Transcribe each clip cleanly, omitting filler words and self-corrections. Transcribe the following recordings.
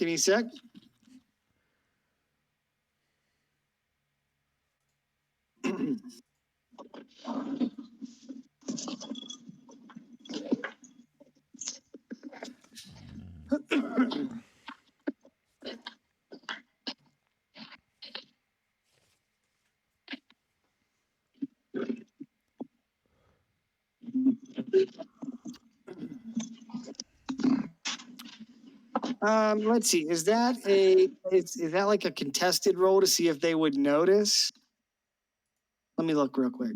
Give me a sec. Let's see. Is that like a contested roll to see if they would notice? Let me look real quick.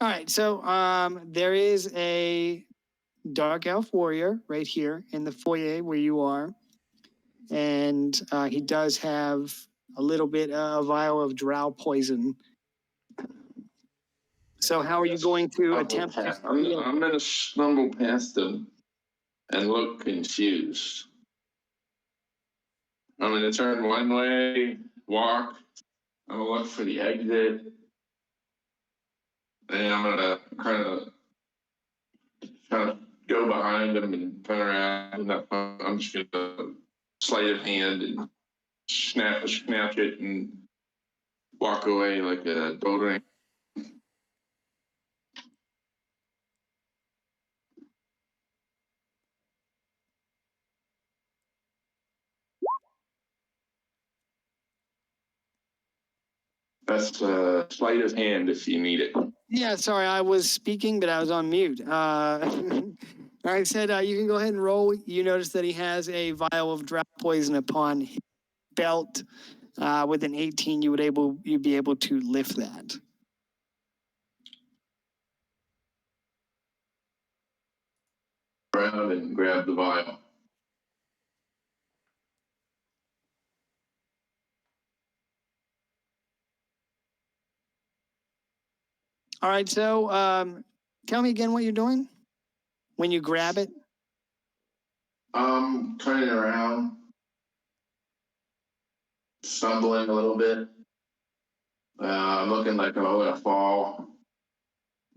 All right, so there is a dark elf warrior right here in the foyer where you are, and he does have a little bit of a vial of drow poison. So how are you going to attempt? I'm gonna stumble past him and look confused. I'm gonna turn one way, walk. I'm gonna look for the exit. Then I'm gonna kind of go behind him and turn around. And I'm just gonna sleight of hand and snatch it and walk away like a bouldering. That's sleight of hand if you need it. Yeah, sorry, I was speaking, but I was on mute. I said you can go ahead and roll. You notice that he has a vial of drow poison upon his belt. With an 18, you'd be able to lift that. Around and grab the vial. All right, so tell me again what you're doing when you grab it. Turning around, stumbling a little bit. I'm looking like I'm going to fall,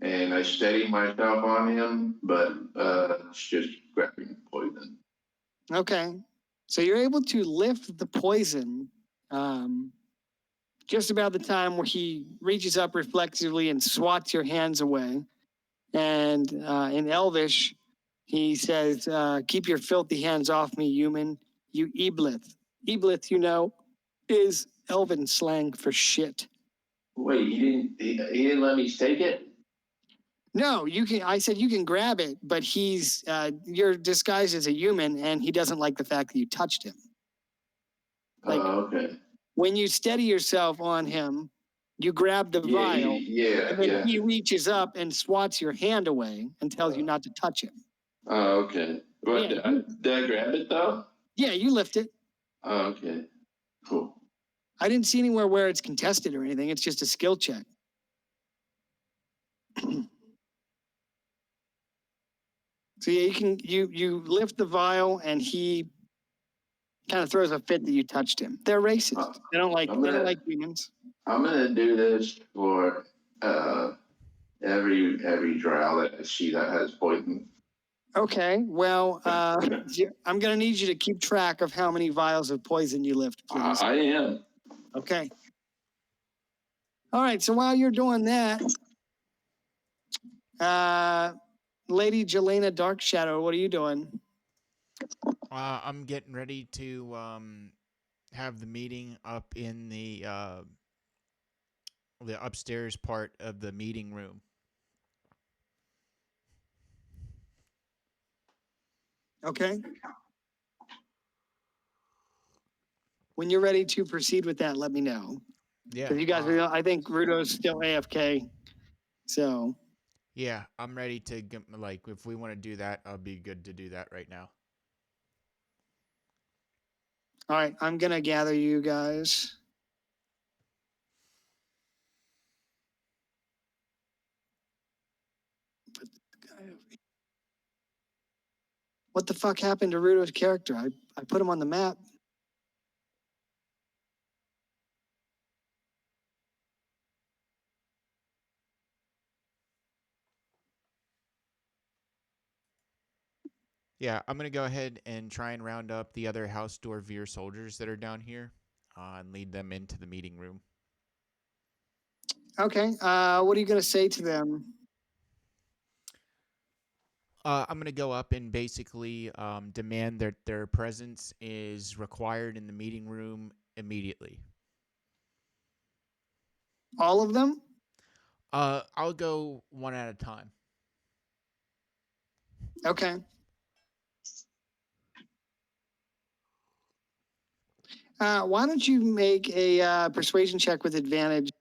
and I steady myself on him, but it's just grabbing poison. Okay, so you're able to lift the poison just about the time where he reaches up reflexively and swats your hands away. And in Elvish, he says, keep your filthy hands off me, human, you Eblith. Eblith, you know, is Elven slang for shit. Wait, he didn't let me take it? No, you can. I said you can grab it, but you're disguised as a human, and he doesn't like the fact that you touched him. Like, okay. When you steady yourself on him, you grab the vial, and then he reaches up and swats your hand away and tells you not to touch him. Oh, okay. What, did I grab it though? Yeah, you lift it. Oh, okay. Cool. I didn't see anywhere where it's contested or anything. It's just a skill check. So yeah, you lift the vial, and he kind of throws a fit that you touched him. They're racist. They don't like humans. I'm gonna do this for every drow that I see that has poison. Okay, well, I'm gonna need you to keep track of how many vials of poison you lift, please. I am. Okay. All right. So while you're doing that, Lady Jelena Darkshadow, what are you doing? I'm getting ready to have the meeting up in the upstairs part of the meeting room. Okay. When you're ready to proceed with that, let me know. Yeah. Because you guys, I think Rudo's still AFK. So. Yeah, I'm ready to if we want to do that, I'll be good to do that right now. All right, I'm gonna gather you guys. Put the guy over here. What the fuck happened to Rudo's character? I put him on the map. Yeah, I'm gonna go ahead and try and round up the other House Dorvier soldiers that are down here, and lead them into the meeting room. Okay. What are you going to say to them? I'm gonna go up and basically demand that their presence is required in the meeting room immediately. All of them? I'll go one at a time. Okay. Why don't you make a persuasion check with advantage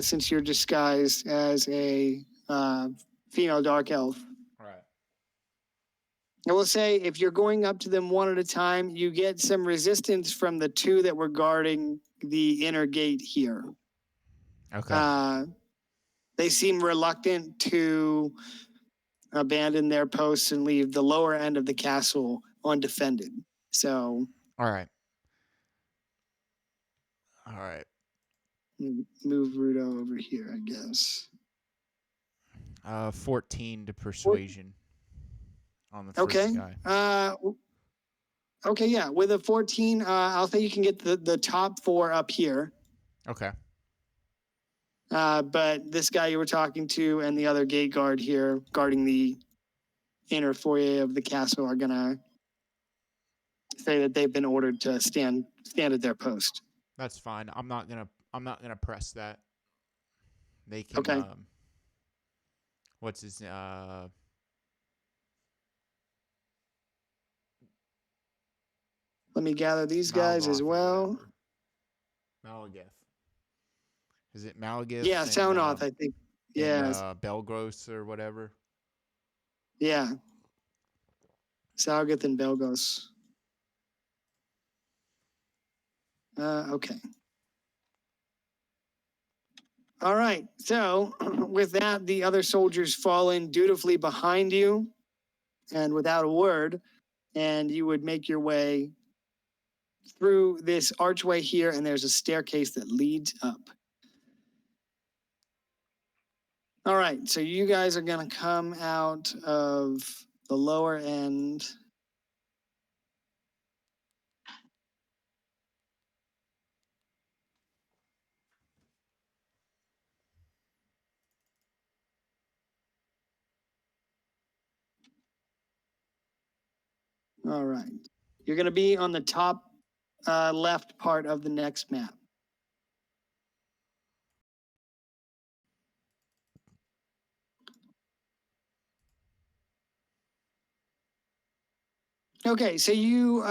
since you're disguised as a female dark elf? All right. I will say if you're going up to them one at a time, you get some resistance from the two that were guarding the inner gate here. Okay. They seem reluctant to abandon their posts and leave the lower end of the castle undefended. So, All right. All right. move Rudo over here, I guess. 14 to persuasion on the first Okay. guy. Okay, yeah. With a 14, I'll say you can get the top four up here. Okay. But this guy you were talking to and the other gate guard here guarding the inner foyer of the castle are gonna say that they've been ordered to stand at their post. That's fine. I'm not gonna press that. They can. Okay. What's his? Let me gather these guys as Malgoth or well. whatever. Malagath. Is it Malagath? Yeah, and, Saunoth, I think. Yeah. And, Belgros or whatever. Yeah. Salgath and Belgos. Okay. All right. So with that, the other soldiers fall in dutifully behind you and without a word, and you would make your way through this archway here, and there's a staircase that leads up. All right. So you guys are going to come out of the lower end. All right. You're going to be on the top left part of the next map. Okay, so you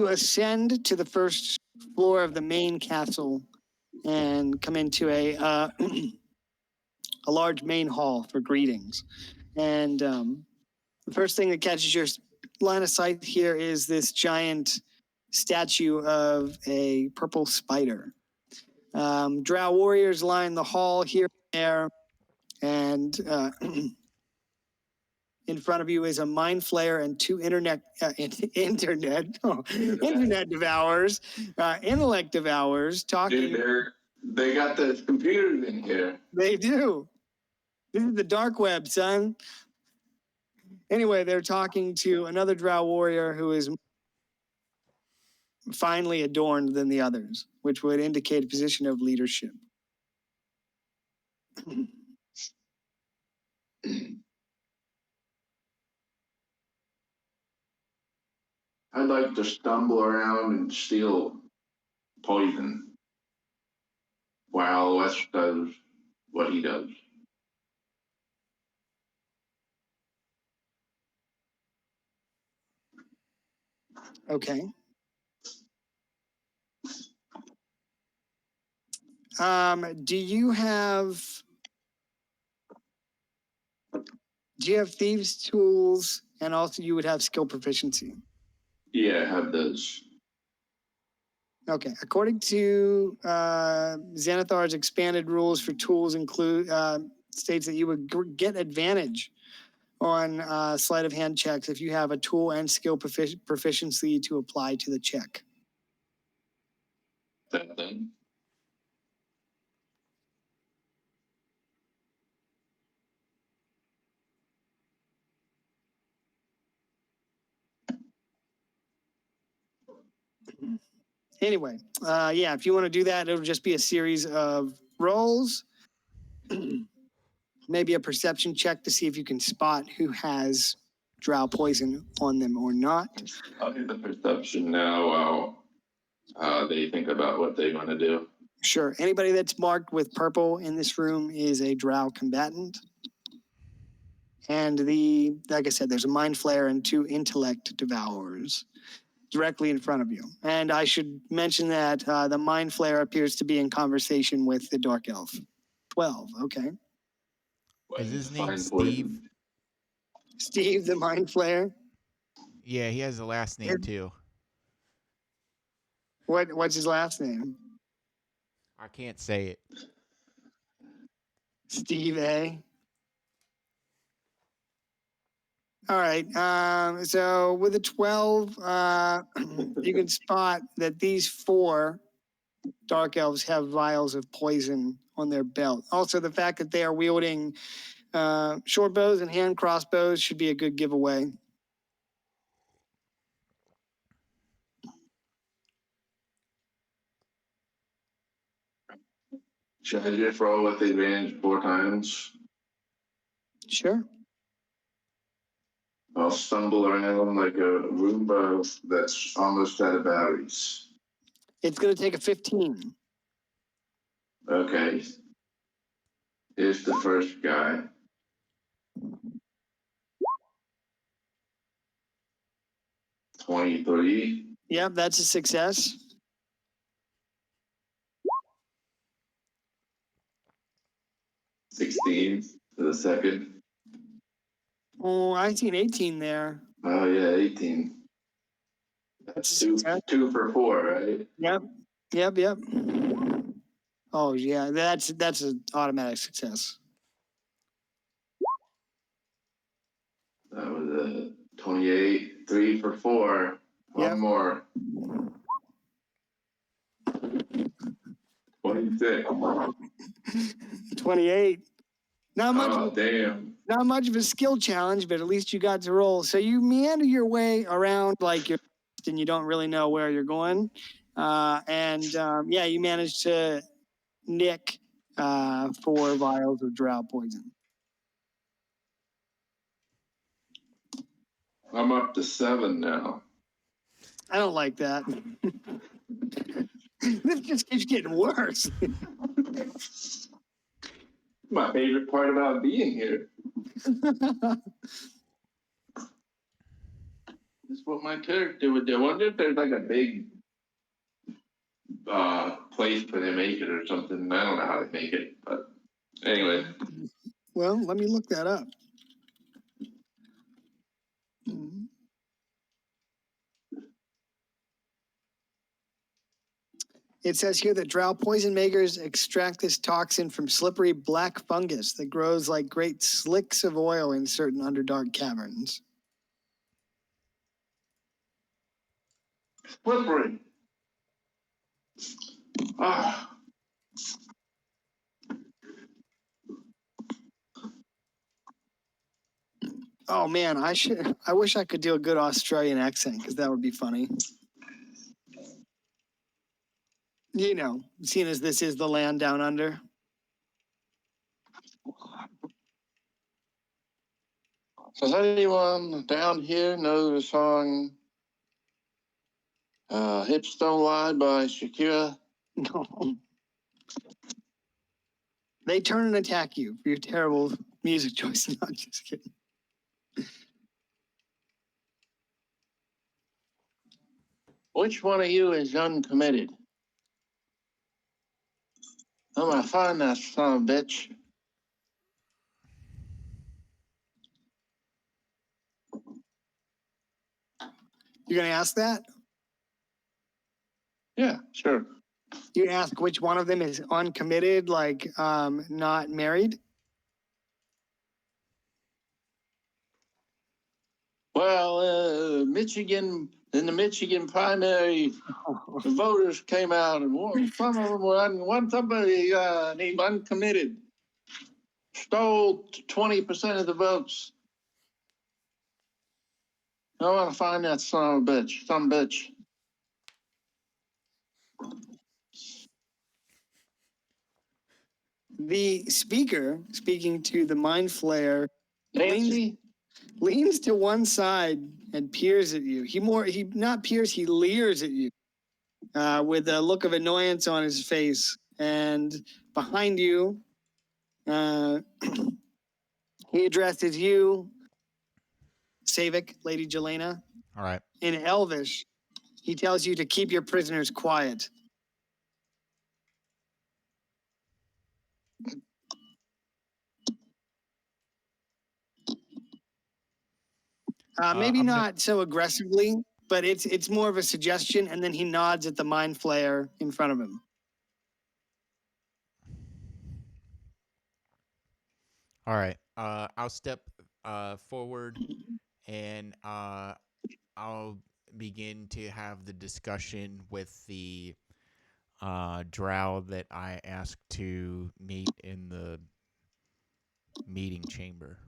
ascend to the first floor of the main castle and come into a a large main hall for greetings. And the first thing that catches your line of sight here is this giant statue of a purple spider. Drow warriors line the hall here and there, and in front of you is a mind flayer and two internet devours, intellect devours talking. Dude, they got the computers in here. They do. This is the dark web, son. Anyway, they're talking to another drow warrior who is finely adorned than the others, which would indicate a position of leadership. I'd like to stumble around and steal poison while Wes does what he does. Okay. Do you have thieves' tools, and also you would have skill proficiency? Yeah, I have those. Okay. According to Xanathar's expanded rules for tools include states that you would get advantage on sleight of hand checks if you have a tool and skill proficiency to apply to the check. That thing. Anyway, yeah, if you want to do that, it'll just be a series of rolls. Maybe a perception check to see if you can spot who has drow poison on them or not. I'll do the perception now while they think about what they want to do. Sure. Anybody that's marked with purple in this room is a drow combatant. And like I said, there's a mind flare and 2 intellect devourers directly in front of you. And I should mention that the mind flare appears to be in conversation with the dark elf. 12, okay. Is his name Find Steve? poison. Steve, the mind flare. Yeah, he has a last name too. What's his last name? I can't say it. Steve A. All right. So with a 12, you can spot that these 4 dark elves have vials of poison on their belt. Also, the fact that they are wielding short bows and hand crossbows should be a good giveaway. Should I just roll with the advantage 4 times? Sure. I'll stumble around like a Roomba that's almost out of batteries. It's going to take a 15. Okay. Here's the first guy. $23. Yep, that's a success. $16 for the second. Oh, I see an 18 there. Oh yeah, 18. That's two for 4, right? Yep. Oh yeah, that's an automatic success. That was a 28. 3 for 4. One Yep. more. 26. 28. Not much. Oh damn. Not much of a skill challenge, but at least you got to roll. So you meander your way around like you're and you don't really know where you're going. Yeah, you managed to nick 4 vials of drow poison. I'm up to 7 now. I don't like that. This just keeps getting worse. My favorite part about being here. This is what my character would do. I wonder if there's like a big place where they make it or something. I don't know how they make it, but anyway. Well, let me look that up. It says here that drow poison makers extract this toxin from slippery black fungus that grows like great slicks of oil in certain underdark caverns. Slippery. Ah. Oh man, I wish I could do a good Australian accent because that would be funny. You know, seeing as this is the land down under. Does anyone down here know the song Hips Don't Lie by Shakira? No. They turn and attack you for your terrible music choice. No, I'm just kidding. Which one of you is uncommitted? I'm gonna find that son of a bitch. You're gonna ask that? Yeah, sure. You ask which one of them is uncommitted, like not married? Well, Michigan, in the Michigan primary, the voters came out, and some of them were somebody named Uncommitted stole 20% of the votes. I want to find that son of a bitch, some bitch. The speaker, speaking to the mind flayer, Nancy? leans to one side and peers at you. He not peers, he leers at you with a look of annoyance on his face. And behind you, he addresses you, Savik, Lady Jelena. All right. In Elvish, he tells you to keep your prisoners quiet. Maybe not so aggressively, but it's more of a suggestion, and then he nods at the mind flayer in front of him. All right. I'll step forward, and I'll begin to have the discussion with the drow that I asked to meet in the meeting chamber.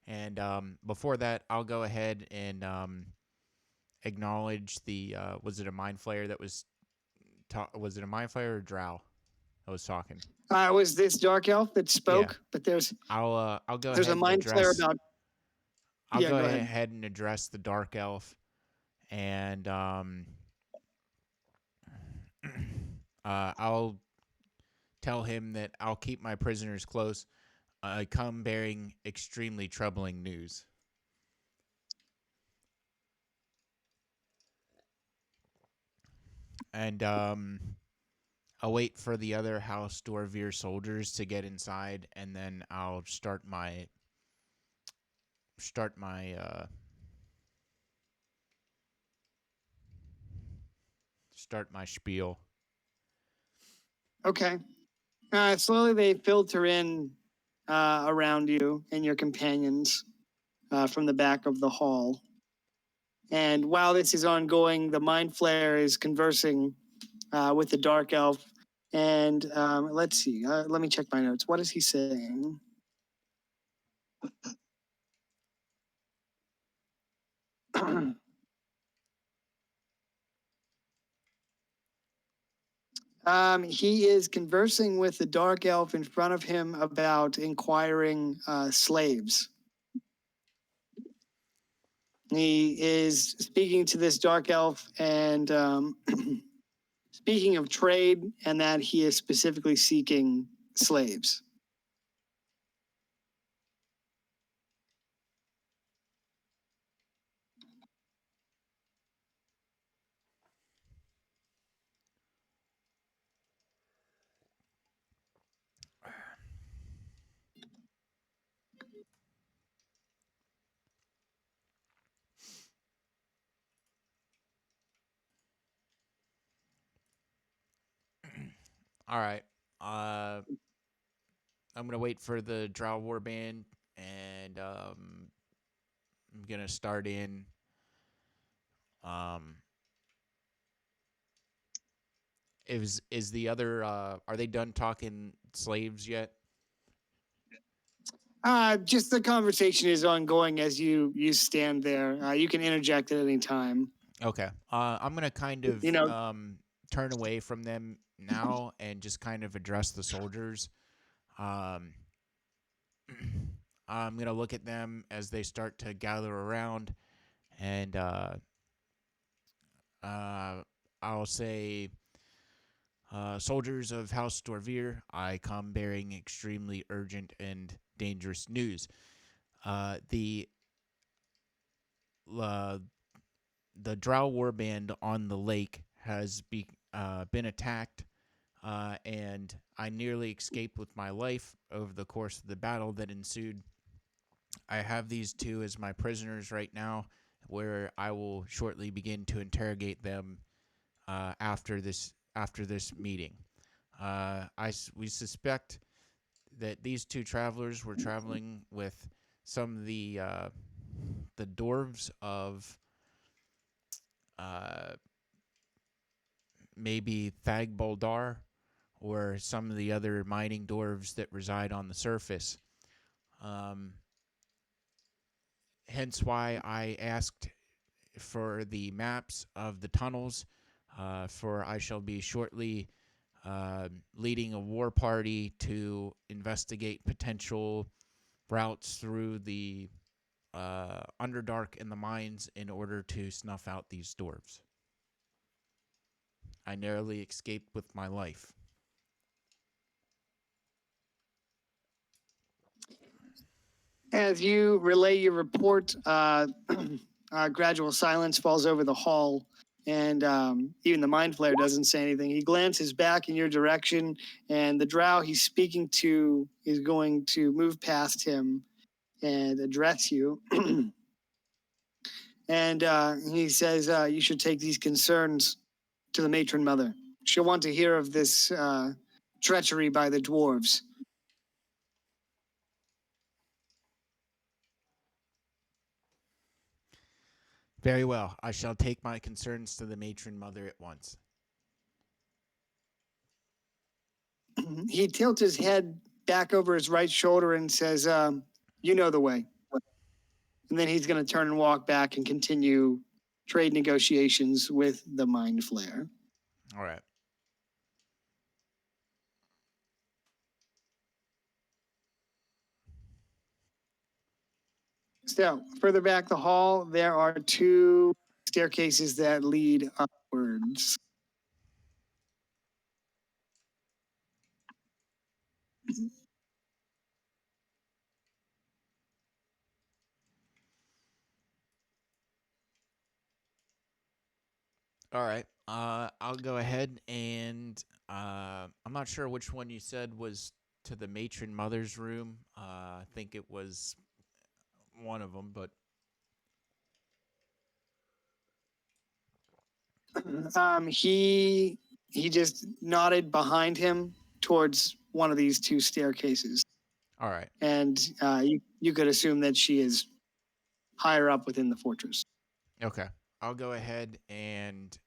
And before that, I'll go ahead and acknowledge the. Was it a mind flayer that was? Was it a mind flayer or drow that was talking? It was this dark elf that spoke, Yeah. but there's I'll go. There's ahead a mind flayer about. I'll Yeah, go go ahead. ahead and address the dark elf, and I'll tell him that I'll keep my prisoners close. I come bearing extremely troubling news. And I'll wait for the other House Dorvir soldiers to get inside, and then I'll start my spiel. Okay. Slowly they filter in around you and your companions from the back of the hall. And while this is ongoing, the mind flayer is conversing with the dark elf. And let's see. Let me check my notes. What is he saying? He is conversing with the dark elf in front of him about inquiring slaves. He is speaking to this dark elf and speaking of trade, and that he is specifically seeking slaves. All right. I'm gonna wait for the Drow Warband, and I'm gonna start in. Is the other? Are they done talking slaves yet? Just the conversation is ongoing as you stand there. You can interject at any time. Okay. I'm gonna kind of turn away from them now and just kind of address the soldiers. I'm gonna look at them as they start to gather around, and I'll say, soldiers of House Dorvir, I come bearing extremely urgent and dangerous news. The Drow Warband on the lake has been attacked, and I nearly escaped with my life over the course of the battle that ensued. I have these two as my prisoners right now, where I will shortly begin to interrogate them after this meeting. We suspect that these two travelers were traveling with some of the the dwarves of maybe Thag Boldar or some of the other mining dwarves that reside on the surface. Hence why I asked for the maps of the tunnels, for I shall be shortly leading a war party to investigate potential routes through the Underdark and the mines in order to snuff out these dwarves. I narrowly escaped with my life. As you relay your report, gradual silence falls over the hall, and even the Mind Flayer doesn't say anything. He glances back in your direction, and the drow he's speaking to is going to move past him and address you. And he says, you should take these concerns to the matron mother. She'll want to hear of this treachery by the dwarves. Very well. I shall take my concerns to the matron mother at once. He tilts his head back over his right shoulder and says, you know the way. And then he's going to turn and walk back and continue trade negotiations with the Mind Flayer. All right. So, further back the hall, there are two staircases that lead upwards. All right. I'll go ahead and I'm not sure which one you said was to the matron mother's room. I think it was one of them, but He just nodded behind him towards one of these two staircases, all right. and you could assume that she is higher up within the fortress. Okay. I'll go ahead and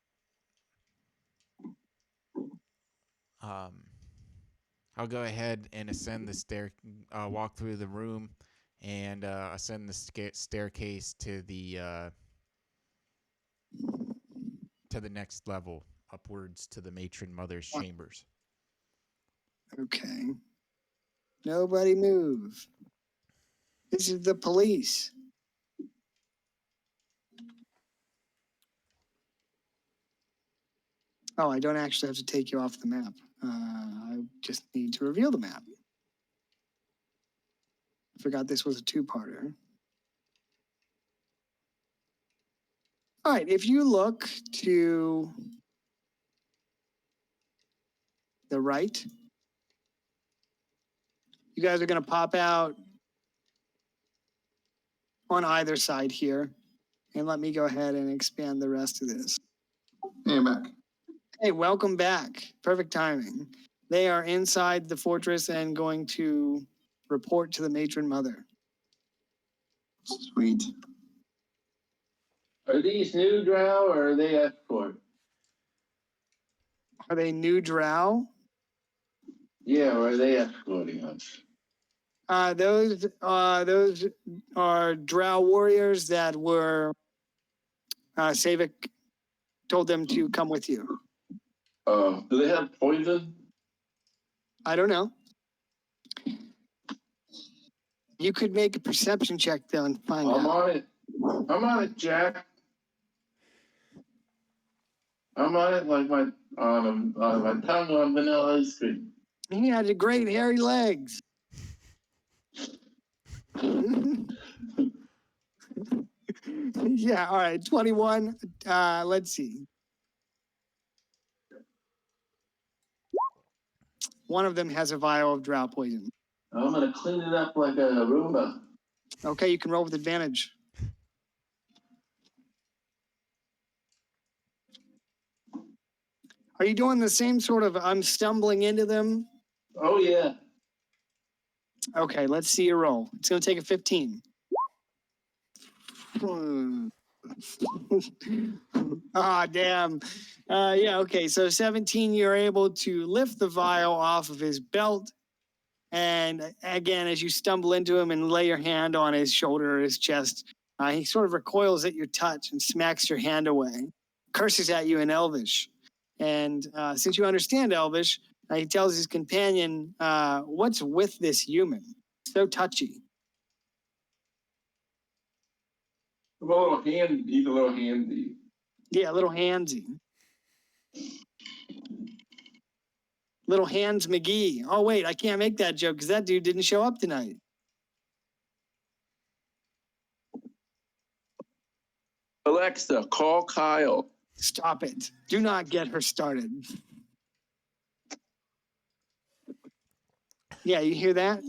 ascend the walk through the room and ascend the staircase to the next level, upwards to the matron mother's chambers. Okay. Nobody move. This is the police. Oh, I don't actually have to take you off the map. I just need to reveal the map. I forgot this was a two-parter. All right, if you look to the right, you guys are going to pop out on either side here. And let me go ahead and expand the rest of this. Hey, I'm back. Hey, welcome back. Perfect timing. They are inside the fortress and going to report to the matron mother. Sweet. Are these new drow or are they escort? Are they new drow? Yeah, or are they escorting us? Those are drow warriors that were Savik told them to come with you. Do they have poison? I don't know. You could make a perception check though and find I'm out. on it. I'm on it, Jack. I'm on it like my tongue on vanilla ice cream. He had great hairy legs. Yeah, all right, 21. Let's see. One of them has a vial of drow poison. I'm gonna clean it up like a Roomba. Okay, you can roll with advantage. Are you doing the same sort of I'm stumbling into them? Oh yeah. Okay, let's see your roll. It's going to take a 15. Ah, damn. Yeah, okay. So 17, you're able to lift the vial off of his belt. And again, as you stumble into him and lay your hand on his shoulder or his chest, he sort of recoils at your touch and smacks your hand away, curses at you in Elvish. And since you understand Elvish, he tells his companion, what's with this human? So touchy. A little hand, he's a little handy. Yeah, a little handsy. Little Hands McGee. Oh, wait, I can't make that joke because that dude didn't show up tonight. Alexa, call Kyle. Stop it. Do not get her started. Yeah, you hear that?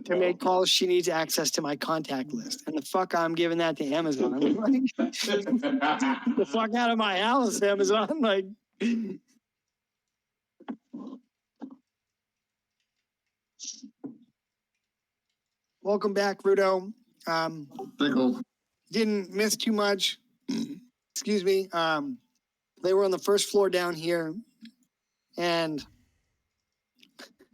To make calls, she needs access to my contact list. And the fuck I'm giving that to Amazon. The fuck out of my house, Amazon. Like, welcome back, Rudo. Didn't miss too much. Excuse me. They were on the first floor down here and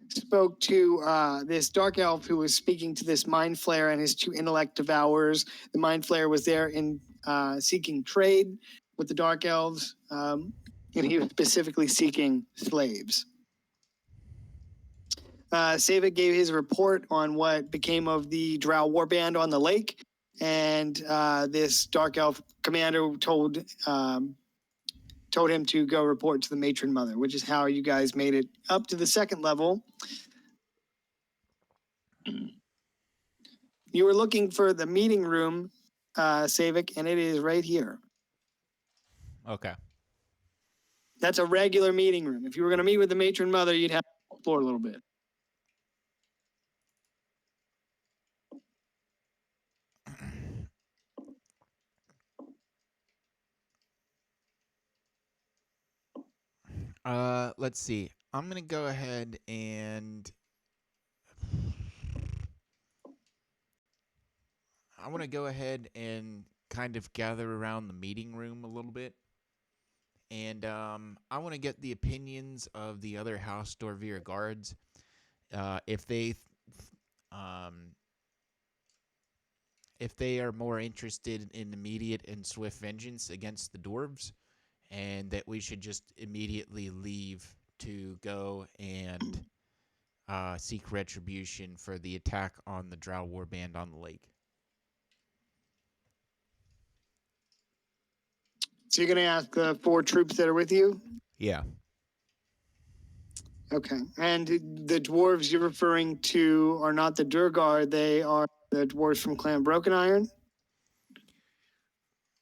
spoke to this dark elf who was speaking to this mind flayer and his two intellect devourers. The mind flayer was there in seeking trade with the dark elves, and he was specifically seeking slaves. Savik gave his report on what became of the Drow warband on the lake, and this dark elf commander told him to go report to the matron mother, which is how you guys made it up to the second level. You were looking for the meeting room, Savik, and it is right here. Okay. That's a regular meeting room. If you were going to meet with the matron mother, you'd have to explore a little bit. Let's see. I'm gonna go ahead and I want to go ahead and kind of gather around the meeting room a little bit. And I want to get the opinions of the other House Dorvir guards. If they are more interested in immediate and swift vengeance against the dwarves, and that we should just immediately leave to go and seek retribution for the attack on the Drow warband on the lake. So you're going to ask the 4 troops that are with you? Yeah. Okay. And the dwarves you're referring to are not the Durgar, they are the dwarves from Clan Broken Iron?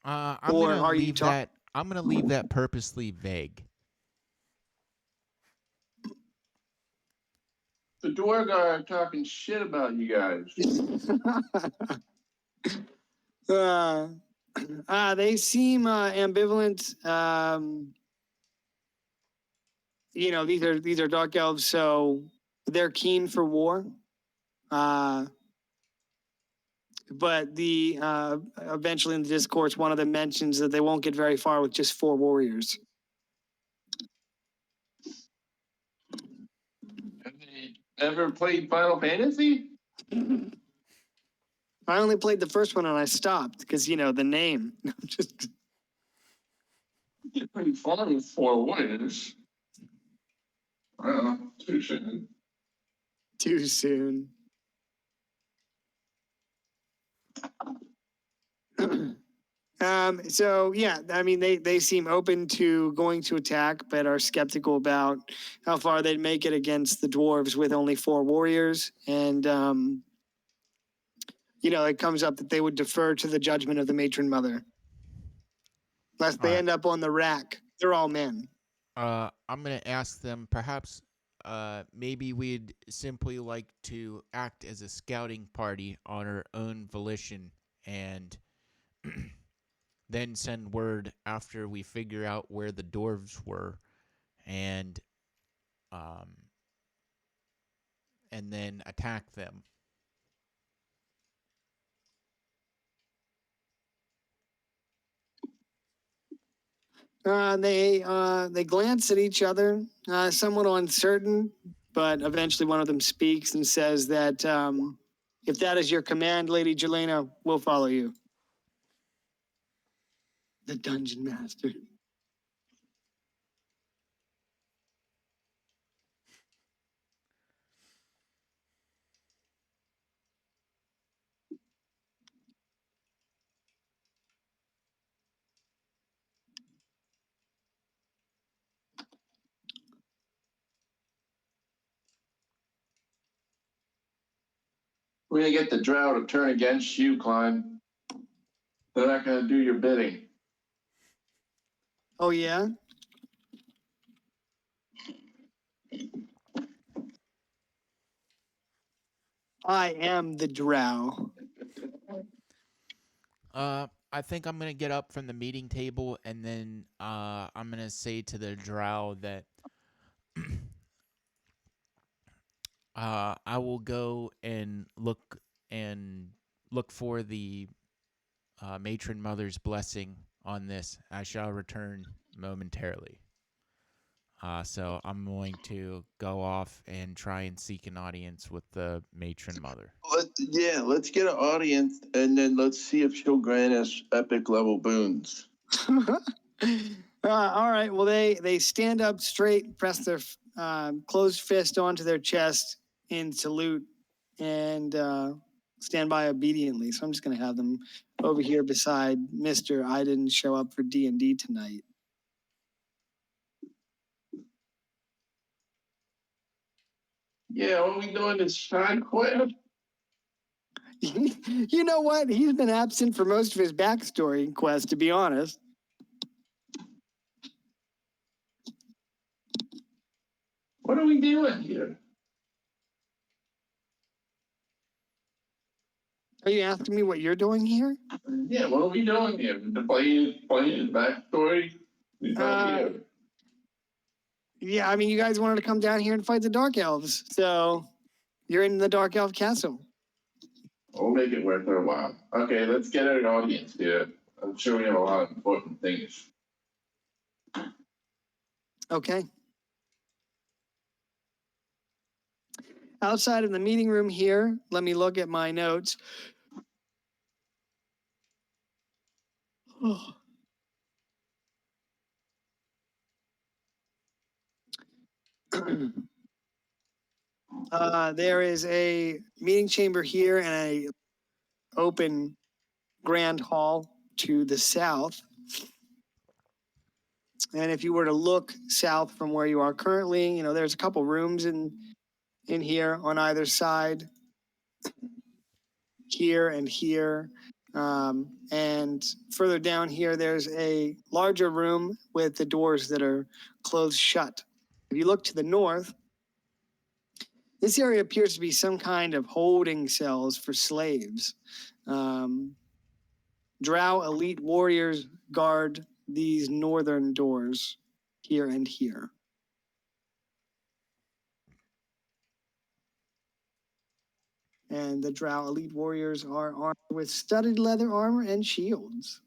I'm Or gonna are you leave that. I'm gonna leave that purposely vague. The Dwarg are talking shit about you guys. They seem ambivalent. These are dark elves, so they're keen for war. But eventually in the discourse, one of them mentions that they won't get very far with just 4 warriors. Have they ever played Final Fantasy? I only played the first one and I stopped because, the name. Just It's pretty fun with 4 warriors. I don't know. Too soon. too soon. So yeah, I mean, they seem open to going to attack, but are skeptical about how far they'd make it against the dwarves with only 4 warriors. And, it comes up that they would defer to the judgment of the matron mother. Lest they end up on the rack. They're all men. I'm gonna ask them. Perhaps, maybe we'd simply like to act as a scouting party on our own volition, and then send word after we figure out where the dwarves were, and then attack them. They glance at each other, somewhat uncertain, but eventually one of them speaks and says that if that is your command, Lady Jelena, we'll follow you. The dungeon master. We're gonna get the drow to turn against you, Klein. They're not gonna do your bidding. Oh, yeah? I am the drow. I think I'm gonna get up from the meeting table and then I'm gonna say to the drow that I will go and look for the matron mother's blessing on this. I shall return momentarily. So I'm going to go off and try and seek an audience with the matron mother. Let's get an audience and then let's see if she'll grant us epic level boons. All right. Well, they stand up straight, press their closed fist onto their chest in salute, and stand by obediently. So I'm just going to have them over here beside Mr. I didn't show up for D&D tonight. Yeah, what are we doing this side quest? You know what? He's been absent for most of his backstory quest, to be honest. What are we doing here? Are you asking me what you're doing here? Yeah, what are we doing here? To play his backstory? Yeah, I mean, you guys wanted to come down here and fight the Dark Elves, so you're in the Dark Elf Castle. We'll make it worth our while. Okay, let's get an audience here. I'm sure we have a lot of important things. Okay. Outside of the meeting room here, let me look at my notes. Oh. There is a meeting chamber here and a open grand hall to the south. And if you were to look south from where you are currently, you know, there's a couple rooms in here on either side, here and here. And further down here, there's a larger room with the doors that are closed shut. If you look to the north, this area appears to be some kind of holding cells for slaves. Drow elite warriors guard these northern doors here and here. And the Drow elite warriors are armed with studded leather armor and shields.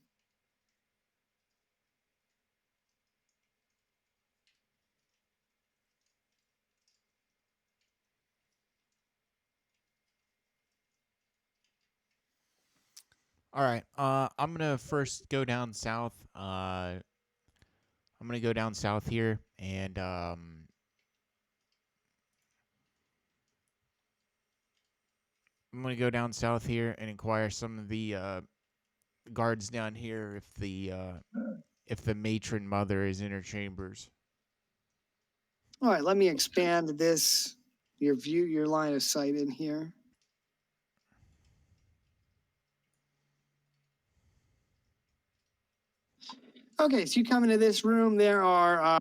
All right. I'm gonna first go down south. I'm gonna go down south here, and I'm gonna go down south here and inquire some of the guards down here if the matron mother is in her chambers. All right, let me expand this, your line of sight in here. Okay, so you come into this room, there are,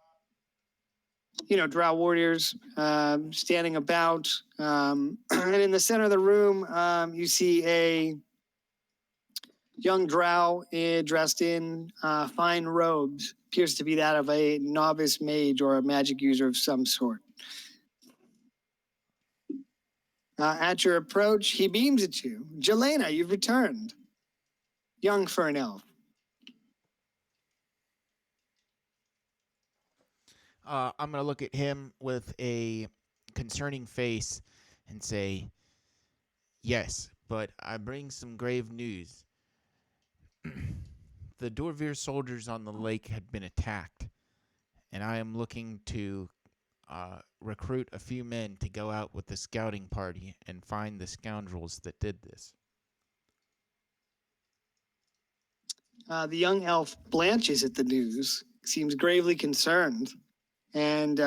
Drow warriors standing about. And in the center of the room, you see a young Drow dressed in fine robes. Appears to be that of a novice mage or a magic user of some sort. At your approach, he beams at you. Jelena, you've returned. Young for an elf. I'm gonna look at him with a concerning face and say, "Yes, but I bring some grave news. The Dorvir soldiers on the lake had been attacked, and I am looking to recruit a few men to go out with the scouting party and find the scoundrels that did this." The young elf blanches at the news, seems gravely concerned, and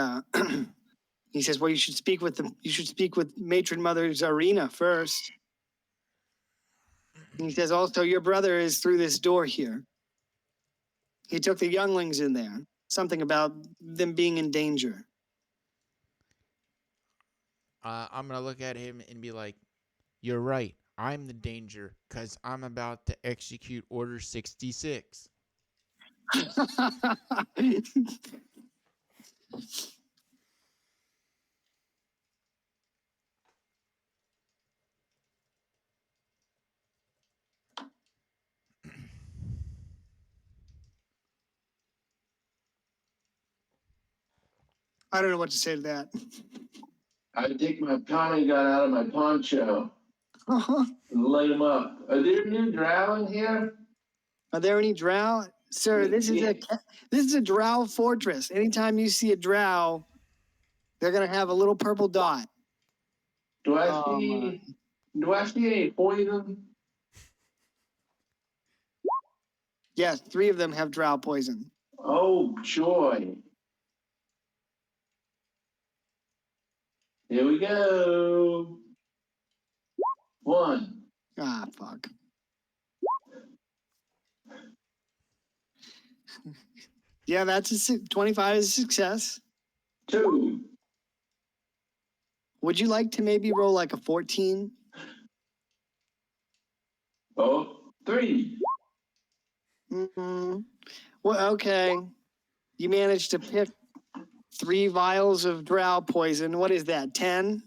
he says, "Well, you should speak with them. You should speak with Matron Mother Zarina first." And he says, "Also, your brother is through this door here. He took the younglings in there. Something about them being in danger." I'm gonna look at him and be like, "You're right. I'm the danger, 'cause I'm about to execute Order 66." I don't know what to say to that. I take my Tommy gun out of my poncho and light him up. Are there new drow in here? Are there any drow? Sir, this is a drow fortress. Anytime you see a drow, they're gonna have a little purple dot. Do I Oh, see? Do I see any poison? Yes, 3 of them have drow poison. Oh joy! Here we go. 1. Ah, fuck. Yeah, that's 25 is a success. 2. Would you like to maybe roll like a 14? Oh, 3. Mm-hmm. Well, okay. You managed to pick 3 vials of drow poison. What is that, 10?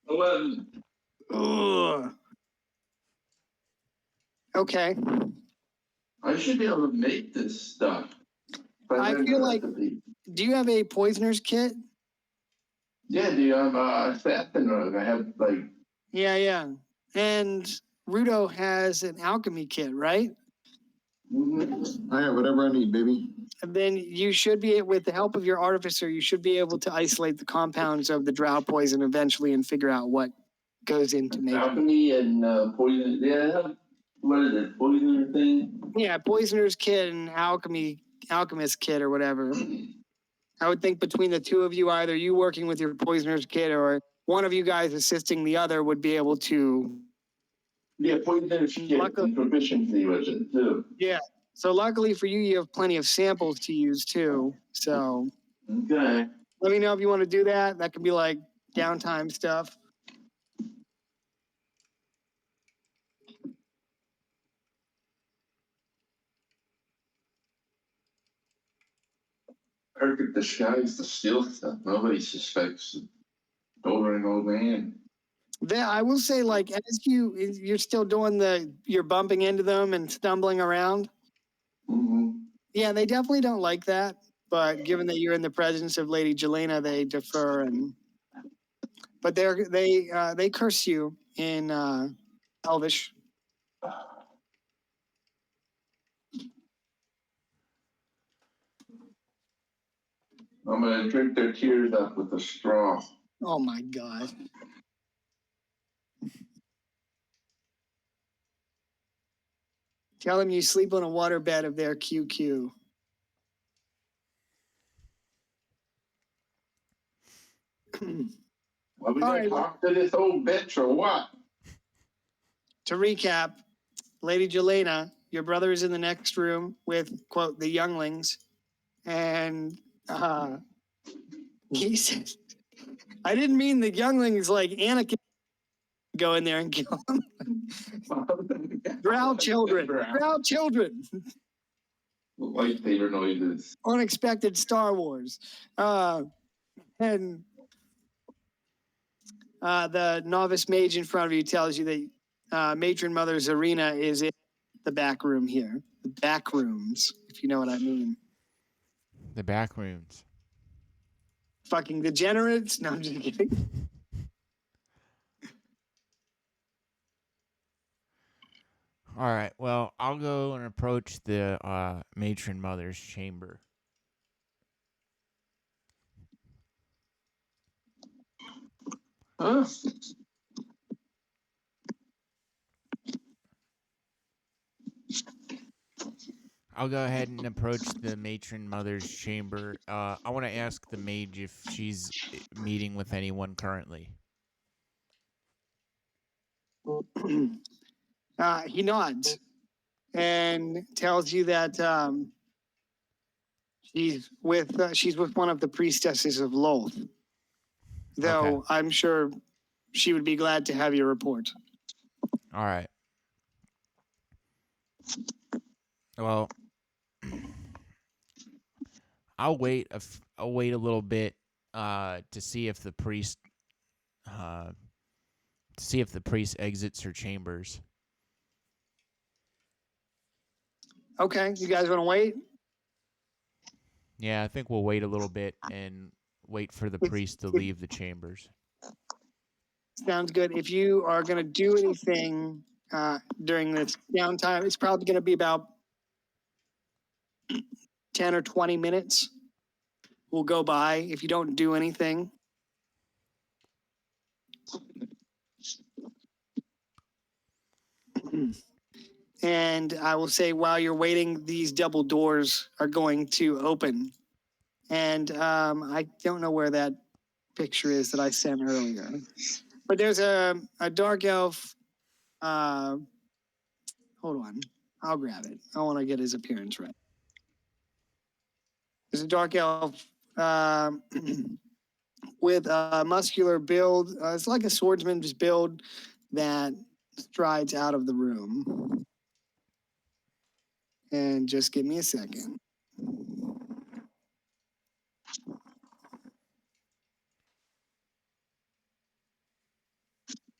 11. Ugh. Okay. I should be able to make this stuff. I feel like- Do you have a poisoner's kit? Yeah, dude, I'm assassin rogue. I have like. Yeah. And Rudo has an alchemy kit, right? I have whatever I need, baby. And then you should be, with the help of your artificer, you should be able to isolate the compounds of the drow poison eventually and figure out what goes into making it. Alchemy and poison. Yeah, what is it? Poisoner thing? Yeah, poisoner's kit and alchemist kit or whatever. I would think between the 2 of you, either you working with your poisoner's kit or one of you guys assisting the other would be able to. Yeah, poisoner shit and proficiency with it too. Yeah. So luckily for you, you have plenty of samples to use too. So Okay. let me know if you want to do that. That could be like downtime stuff. Perfect disguise to steal stuff. Nobody suspects over an old man. I will say, like, as you're still doing you're bumping into them and stumbling around. Mm-hmm. Yeah, they definitely don't like that. But given that you're in the presence of Lady Jelena, they defer but they curse you in Elvish. I'm gonna drink their tears up with a straw. Oh my god. Tell them you sleep on a waterbed of their QQ. Are we All gonna right. talk to this old bitch or what? To recap, Lady Jelena, your brother is in the next room with, quote, the younglings. And he said, I didn't mean the younglings like Anakin go in there and kill them. Drow children. Drow children. Lightsaber noises. Unexpected Star Wars. And the novice mage in front of you tells you that Matron Mother Zarina is in the back room here. The back rooms, if you know what I mean. The back rooms. fucking degenerates. No, I'm just kidding. All right. Well, I'll go and approach the matron mother's chamber. Huh? I'll go ahead and approach the matron mother's chamber. I want to ask the mage if she's meeting with anyone currently. He nods and tells you that she's with one of the priestesses of Loth. Though Okay. I'm sure she would be glad to have your report. All right. Well, I'll wait a little bit to see if the priest exits her chambers. Okay, you guys want to wait? Yeah, I think we'll wait a little bit and wait for the priest to leave the chambers. Sounds good. If you are going to do anything during this downtime, it's probably going to be about 10 or 20 minutes. Will go by if you don't do anything. And I will say, while you're waiting, these double doors are going to open. And I don't know where that picture is that I sent earlier. But there's a dark elf. Hold on. I'll grab it. I want to get his appearance right. There's a dark elf with a muscular build. It's like a swordsman's build that strides out of the room. And just give me a second.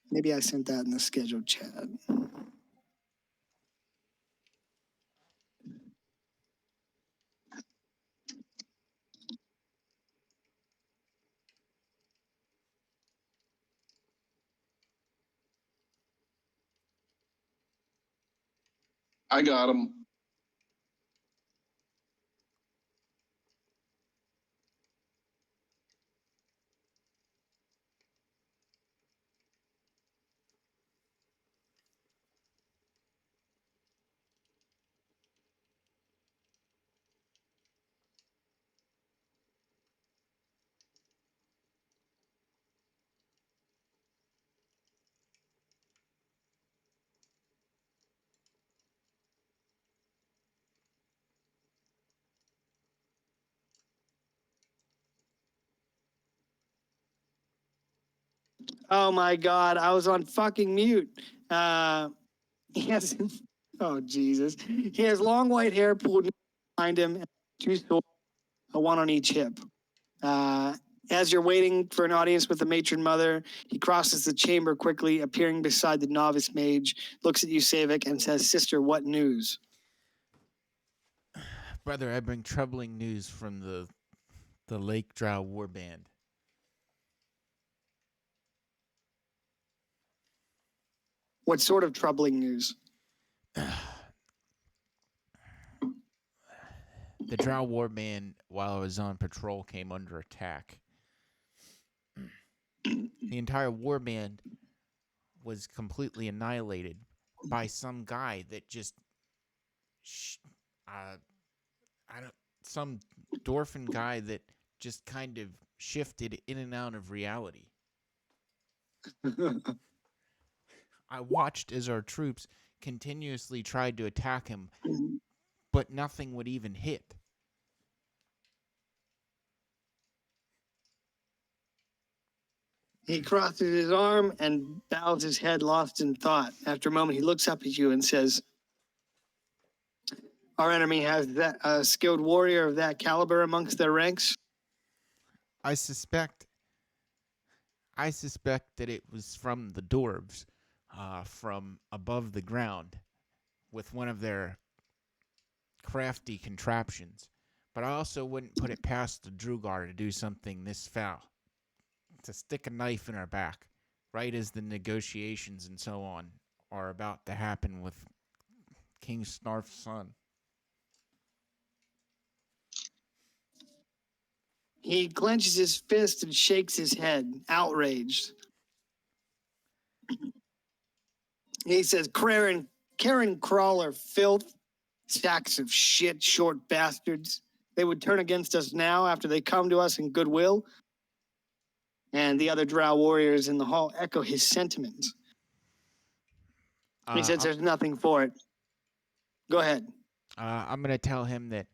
Maybe I sent that in the scheduled chat. I got him. Oh my God, I was on fucking mute. He has, oh Jesus. He has long white hair pulled behind him, and two swords, one on each hip. As you're waiting for an audience with the matron mother, he crosses the chamber quickly, appearing beside the novice mage, looks at you, Savik, and says, "Sister, what news?" Brother, I bring troubling news from the Lake Drow Warband. What sort of troubling news? The Drow Warband, while I was on patrol, came under attack. The entire warband was completely annihilated by some guy that just, some Dorfin guy that just kind of shifted in and out of reality. I watched as our troops continuously tried to attack him, but nothing would even hit. He crosses his arm and bows his head, lost in thought. After a moment, he looks up at you and says, "Our enemy has a skilled warrior of that caliber amongst their ranks." I suspect that it was from the dwarves, from above the ground, with one of their crafty contraptions. But I also wouldn't put it past the Drugar to do something this foul. To stick a knife in our back, right as the negotiations and so on are about to happen with King Snarf's son. He clenches his fist and shakes his head, outraged. He says, Karen Crawler, filth, sacks of shit, short bastards. They would turn against us now after they come to us in goodwill. And the other drow warriors in the hall echo his sentiments. He says there's nothing for it. Go ahead. I'm going to tell him that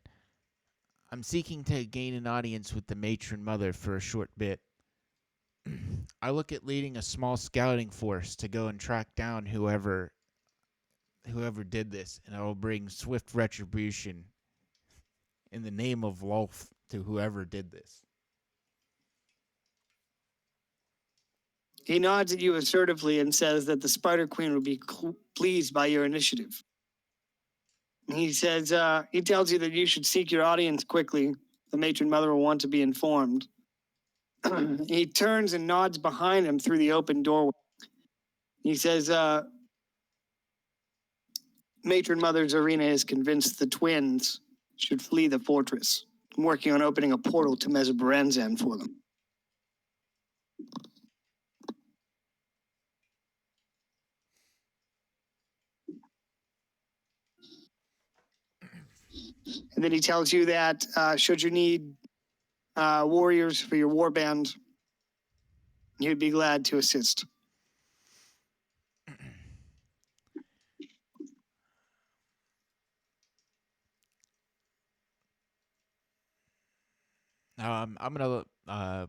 I'm seeking to gain an audience with the matron mother for a short bit. I look at leading a small scouting force to go and track down whoever did this, and I will bring swift retribution in the name of Lolth to whoever did this. He nods at you assertively and says that the Spider Queen would be pleased by your initiative. He says, he tells you that you should seek your audience quickly. The matron mother will want to be informed. He turns and nods behind him through the open doorway. He says, matron mother Zarina is convinced the twins should flee the fortress. I'm working on opening a portal to Mesobaranzan for them. And then he tells you that should you need warriors for your warband, he'd be glad to assist. I'm going to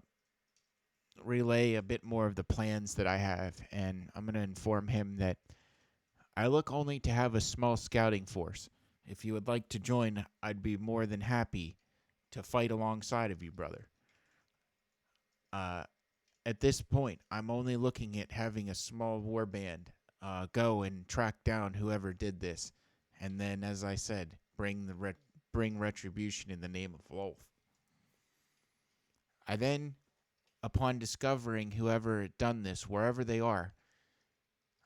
relay a bit more of the plans that I have, and I'm going to inform him that I look only to have a small scouting force. If you would like to join, I'd be more than happy to fight alongside of you, brother. At this point, I'm only looking at having a small war band go and track down whoever did this, and then, as I said, bring retribution in the name of Lolth. I then, upon discovering whoever had done this, wherever they are,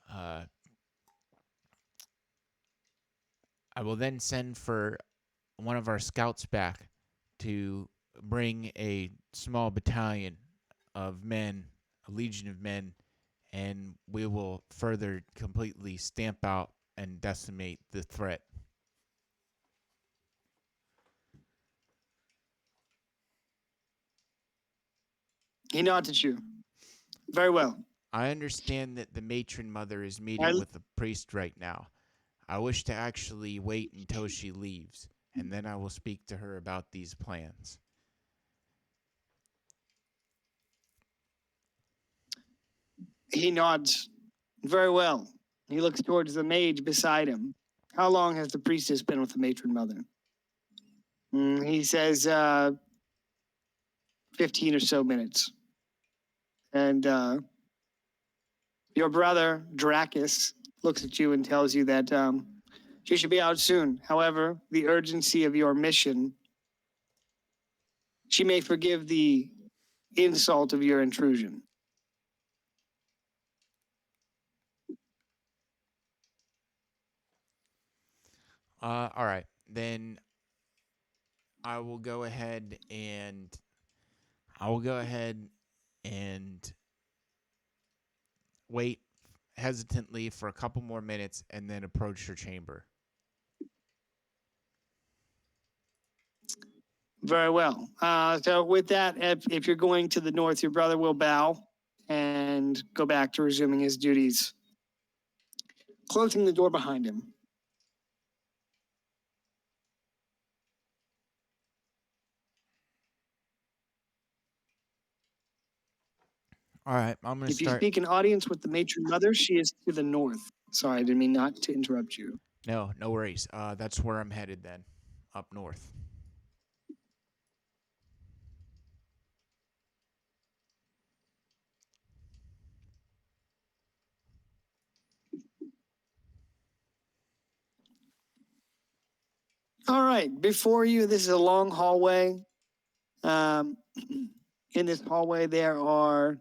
I will then send for one of our scouts back to bring a small battalion of men, a legion of men, and we will further completely stamp out and decimate the threat. He nods at you. Very well. I understand that the matron mother is meeting with the priest right now. I wish to actually wait until she leaves, and then I will speak to her about these plans. He nods. Very well. He looks towards the mage beside him. How long has the priestess been with the matron mother? He says 15 or so minutes. And your brother, Dracus, looks at you and tells you that she should be out soon. However, the urgency of your mission, she may forgive the insult of your intrusion. All right. Then I will go ahead and wait hesitantly for a couple more minutes and then approach her chamber. Very well. So with that, if you're going to the north, your brother will bow and go back to resuming his duties, closing the door behind him. All right, I'm going to If you start. speak an audience with the matron mother, she is to the north. Sorry, I didn't mean not to interrupt you. No worries. That's where I'm headed then, up north. All right, before you, this is a long hallway. In this hallway, there are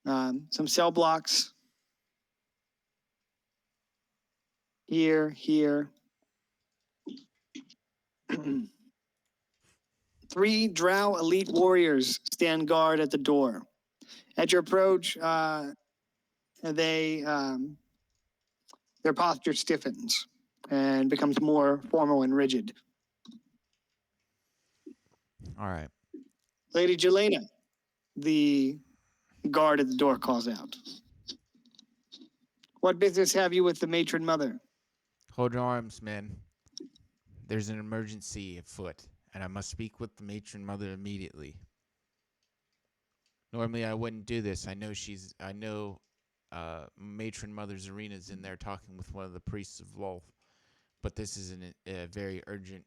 some cell blocks. Here. 3 Drow elite warriors stand guard at the door. At your approach, their posture stiffens and becomes more formal and rigid. All right. Lady Jelena, the guard at the door calls out. What business have you with the matron mother? Hold your arms, men. There's an emergency afoot, and I must speak with the matron mother immediately. Normally, I wouldn't do this. I know matron mother Zarina's in there talking with one of the priests of Lolth, but this is very urgent.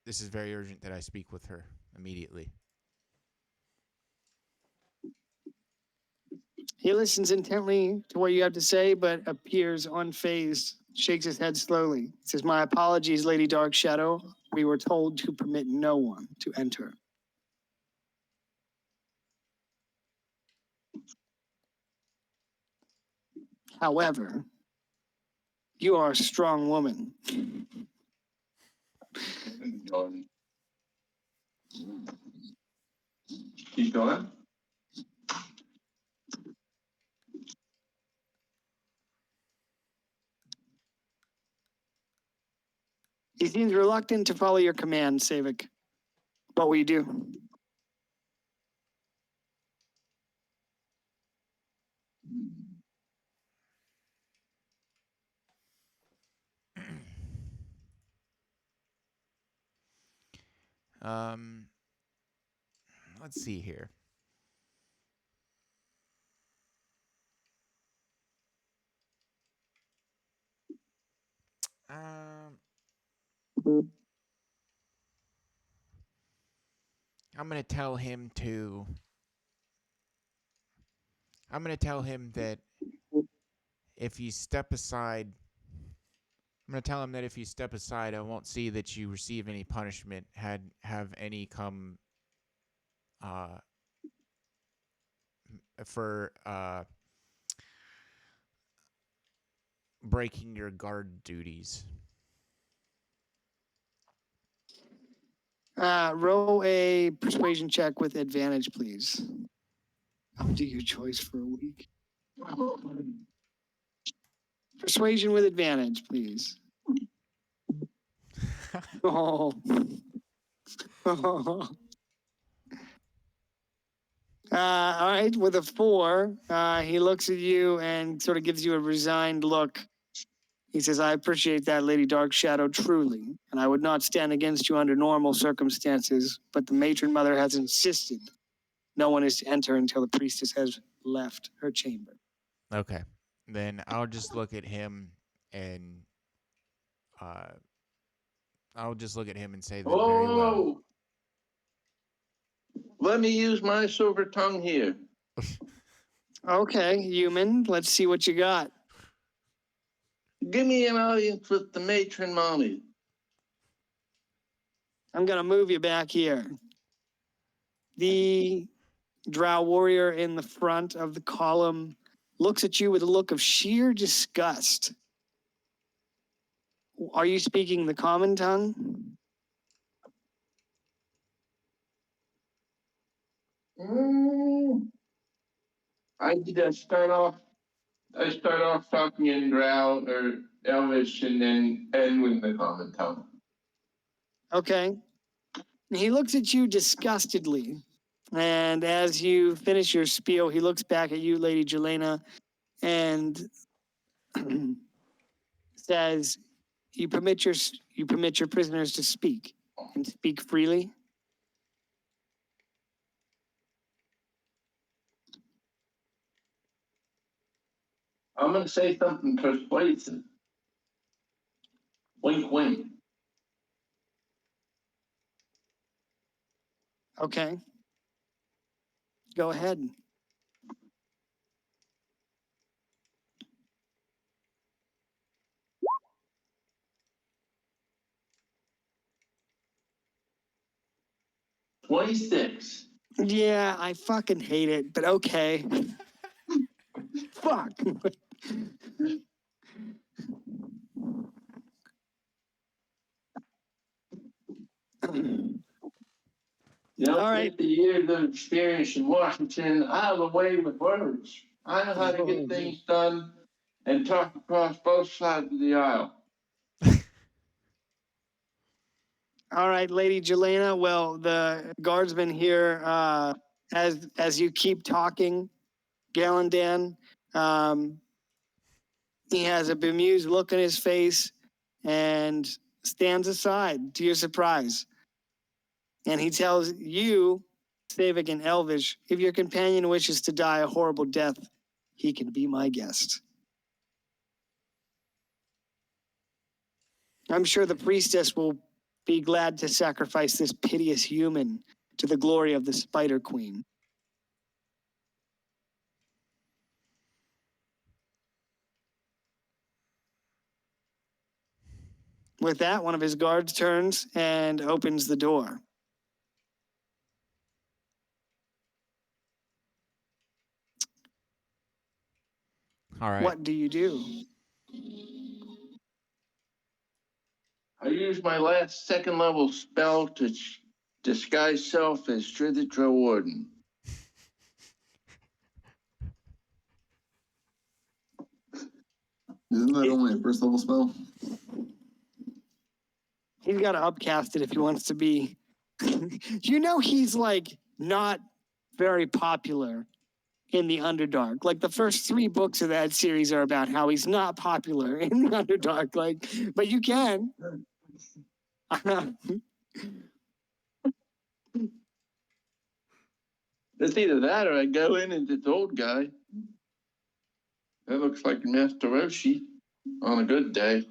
This is very urgent that I speak with her immediately. He listens intently to what you have to say, but appears unfazed, shakes his head slowly. He says, "My apologies, Lady Dark Shadow. We were told to permit no one to enter." However, you are a strong woman. Keep going. He seems reluctant to follow your command, Savik. What will you do? Um, let's see here. Um, I'm gonna tell him that if you step aside, I won't see that you receive any punishment. Have any come for breaking your guard duties. Roll a persuasion check with advantage, please. I'll do your choice for a week. Persuasion with advantage, please. Oh. All right, with a 4, he looks at you and sort of gives you a resigned look. He says, "I appreciate that, Lady Dark Shadow, truly, and I would not stand against you under normal circumstances, but the matron mother has insisted no one is to enter until the priestess has left her chamber." Okay, then I'll just look at him and say that very well. Oh, let me use my silver tongue here. Okay, human, let's see what you got. Give me an audience with the matron mommy. I'm going to move you back here. The drow warrior in the front of the column looks at you with a look of sheer disgust. Are you speaking the common tongue? I start off talking in Drow or Elvish and then end with the common tongue. Okay. He looks at you disgustedly. And as you finish your spiel, he looks back at you, Lady Jelena, and says, you permit your prisoners to speak and speak freely. I'm going to say something persuasive. Wink, wink. Okay. Go ahead. 26. Yeah, I fucking hate it, but okay. Fuck. You know, All right. 50 years of experience in Washington, I have a way with words. I know how to get things done and talk across both sides of the aisle. All right, Lady Jelena. Well, the guardsman here, as you keep talking, Gallandan, he has a bemused look on his face and stands aside to your surprise. And he tells you, Savik and Elvish, if your companion wishes to die a horrible death, he can be my guest. I'm sure the priestess will be glad to sacrifice this piteous human to the glory of the Spider Queen. With that, one of his guards turns and opens the door. All right. What do you do? I use my last second level spell to disguise self as Triditra Warden. Isn't that only a first level spell? He's got to upcast it if he wants to be. You know, he's like not very popular in the Underdark. Like the first 3 books of that series are about how he's not popular in the Underdark. Like, but you can. It's either that or I go in and it's old guy. That looks like Master Roshi on a good day.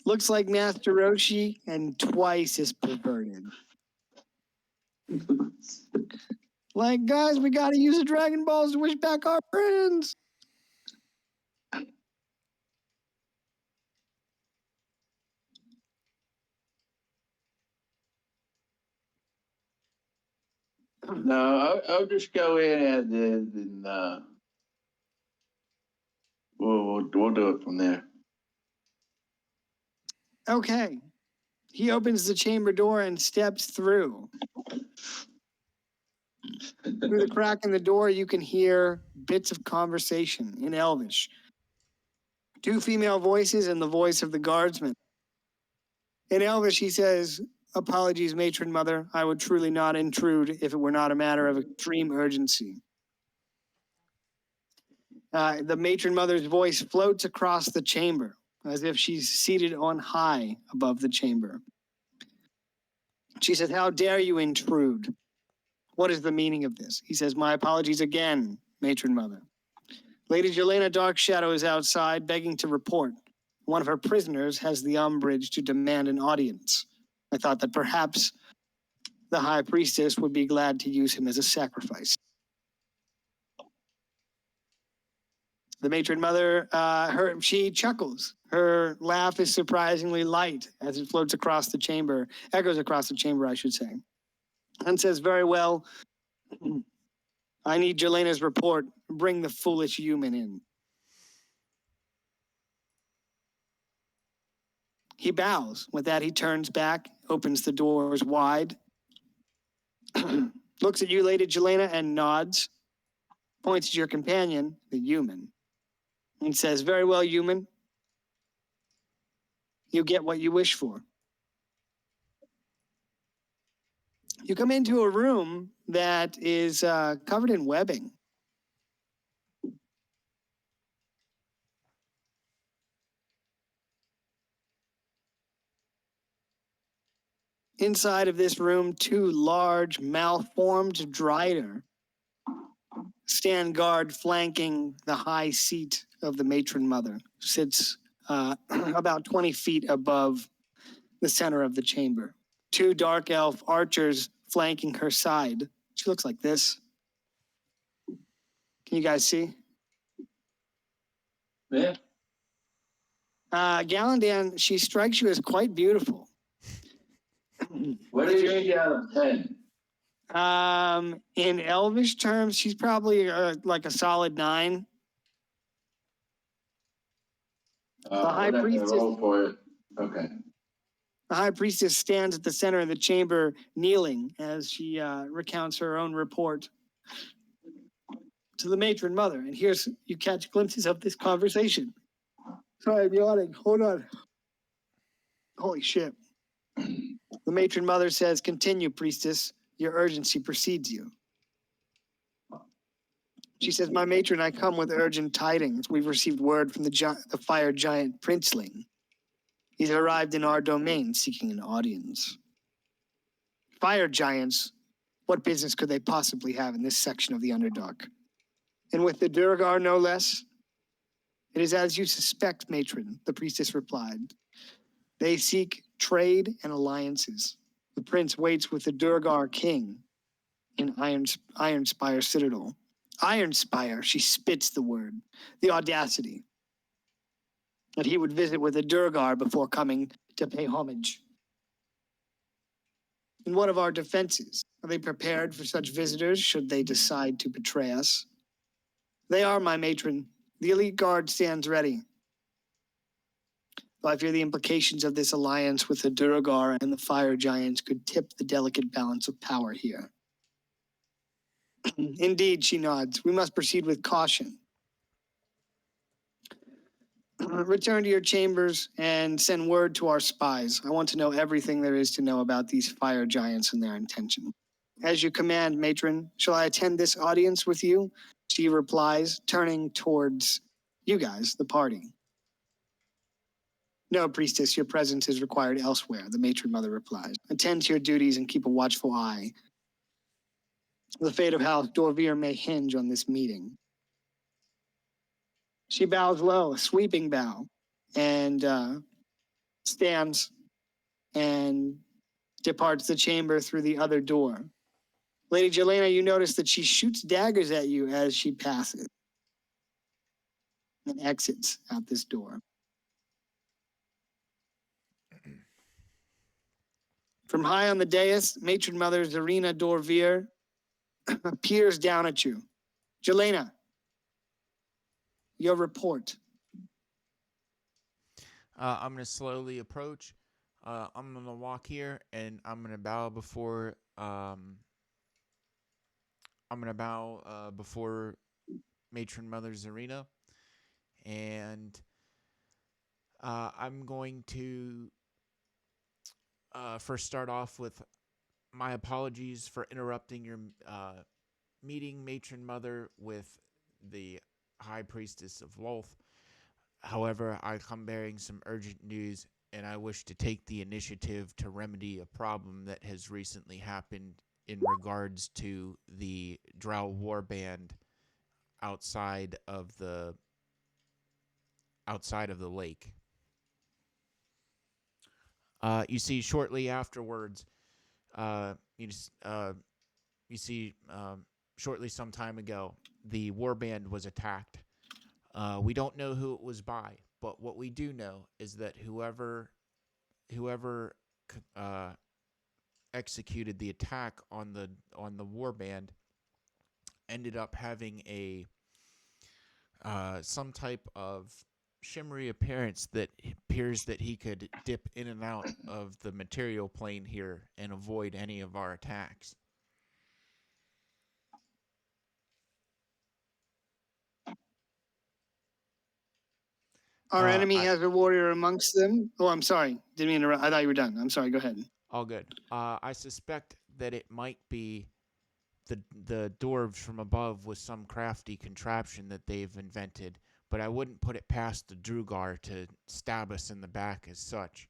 Looks like Master Roshi and twice as perverted. Like, guys, we got to use the Dragon Balls to wish back our friends. No, I'll just go in as is and we'll do it from there. Okay. He opens the chamber door and steps through. Through the crack in the door, you can hear bits of conversation in Elvish. 2 female voices and the voice of the guardsman. In Elvish, he says, "Apologies, matron mother. I would truly not intrude if it were not a matter of extreme urgency." The matron mother's voice floats across the chamber as if she's seated on high above the chamber. She says, "How dare you intrude? What is the meaning of this?" He says, "My apologies again, matron mother. Lady Jelena Darkshadow is outside begging to report. One of her prisoners has the umbrage to demand an audience. I thought that perhaps the high priestess would be glad to use him as a sacrifice." The matron mother, she chuckles. Her laugh is surprisingly light as it floats across the chamber, echoes across the chamber, I should say, and says, "Very well. I need Jelena's report. Bring the foolish human in." He bows. With that, he turns back, opens the doors wide, looks at you, Lady Jelena, and nods, points to your companion, the human, and says, "Very well, human. You get what you wish for." You come into a room that is covered in webbing. Inside of this room, 2 large, malformed Drider stand guard flanking the high seat of the matron mother, who sits about 20 feet above the center of the chamber. 2 dark elf archers flanking her side. She looks like this. Can you guys see? Yeah. Gallandan, she strikes you as quite beautiful. What is she out of 10? In Elvish terms, she's probably like a solid 9. The High I'd have to Priestess- roll for it. Okay. The High Priestess stands at the center of the chamber, kneeling as she recounts her own report to the matron mother. And here's, you catch glimpses of this conversation. Sorry, I'm yawning. Hold on. Holy shit. The matron mother says, "Continue, priestess. Your urgency precedes you." She says, "My matron, I come with urgent tidings. We've received word from the fire giant Princeling. He's arrived in our domain seeking an audience." Fire giants, what business could they possibly have in this section of the Underdark? And with the Durgar, no less? "It is as you suspect, matron," the priestess replied. "They seek trade and alliances. The prince waits with the Durgar king in Ironspire Citadel." Ironspire, she spits the word. The audacity. That he would visit with a Durgar before coming to pay homage. And what of our defenses? Are they prepared for such visitors should they decide to betray us? "They are, my matron. The elite guard stands ready. But I fear the implications of this alliance with the Durgar and the fire giants could tip the delicate balance of power here." "Indeed," she nods. "We must proceed with caution. Return to your chambers and send word to our spies. I want to know everything there is to know about these fire giants and their intention." "As you command, matron. Shall I attend this audience with you?" she replies, turning towards you guys, the party. "No, priestess, your presence is required elsewhere," the matron mother replies. "Attend to your duties and keep a watchful eye. The fate of House Dorvir may hinge on this meeting." She bows low, a sweeping bow, and stands and departs the chamber through the other door. Lady Jelena, you notice that she shoots daggers at you as she passes and exits out this door. From high on the dais, matron mother Zarina Dorvir peers down at you. "Jelena, your report." I'm going to slowly approach. I'm going to walk here, and I'm going to bow before. Before Matron Mother Zarina, and I'm going to first start off with my apologies for interrupting your meeting, Matron Mother, with the High Priestess of Lolth. However, I come bearing some urgent news, and I wish to take the initiative to remedy a problem that has recently happened in regards to the Drow warband outside of the lake. You see, shortly afterwards, shortly some time ago, the warband was attacked. We don't know who it was by, but what we do know is that whoever executed the attack on the warband ended up having a some type of shimmery appearance that appears that he could dip in and out of the material plane here and avoid any of our attacks. Our enemy has a warrior amongst them. Oh, I'm sorry. Didn't mean to interrupt. I thought you were done. I'm sorry. Go ahead. All good. I suspect that it might be the dwarves from above with some crafty contraption that they've invented, but I wouldn't put it past the Drugar to stab us in the back as such.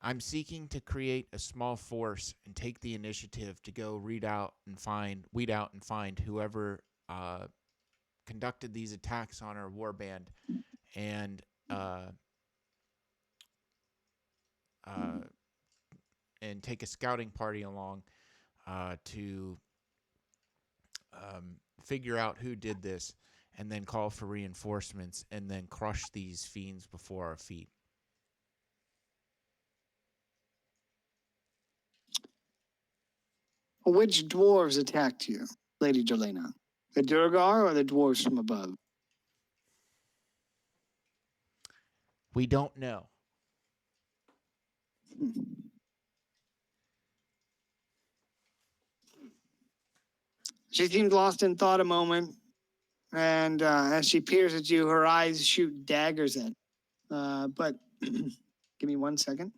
I'm seeking to create a small force and take the initiative to go weed out and find whoever conducted these attacks on our warband, and take a scouting party along to figure out who did this, and then call for reinforcements, and then crush these fiends before our feet. Which dwarves attacked you, Lady Jelena? The Durgar or the dwarves from above? We don't know. She seemed lost in thought a moment, and as she peers at you, her eyes shoot daggers at. But give me 1 second.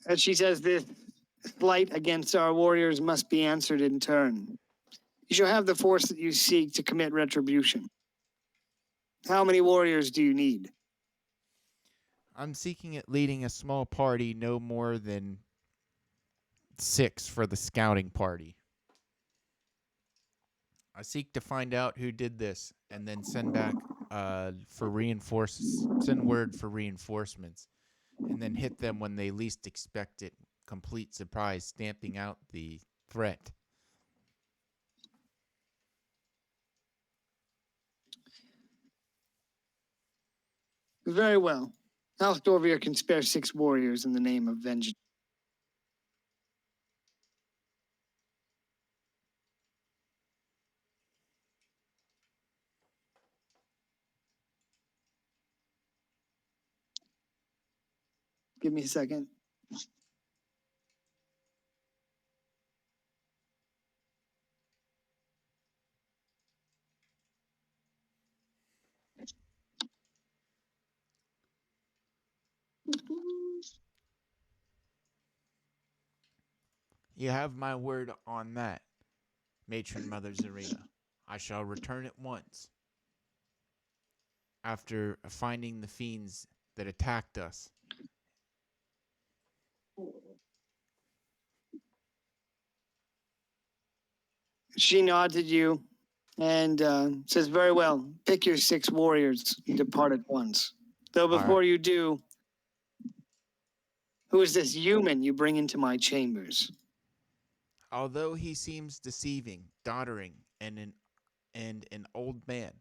As she says, this slight against our warriors must be answered in turn. You shall have the force that you seek to commit retribution. How many warriors do you need? I'm seeking it leading a small party, no more than 6 for the scouting party. I seek to find out who did this and then send back send word for reinforcements, and then hit them when they least expect it. Complete surprise, stamping out the threat. Very well. House Dorvier can spare 6 warriors in the name of vengeance. Give me a second. You have my word on that, Matron Mother Zarina. I shall return at once. After finding the fiends that attacked us. She nods at you and says, very well, pick your 6 warriors and depart at once. Though before you do, who is this human you bring into my chambers? Although he seems deceiving, doddering, and an old man,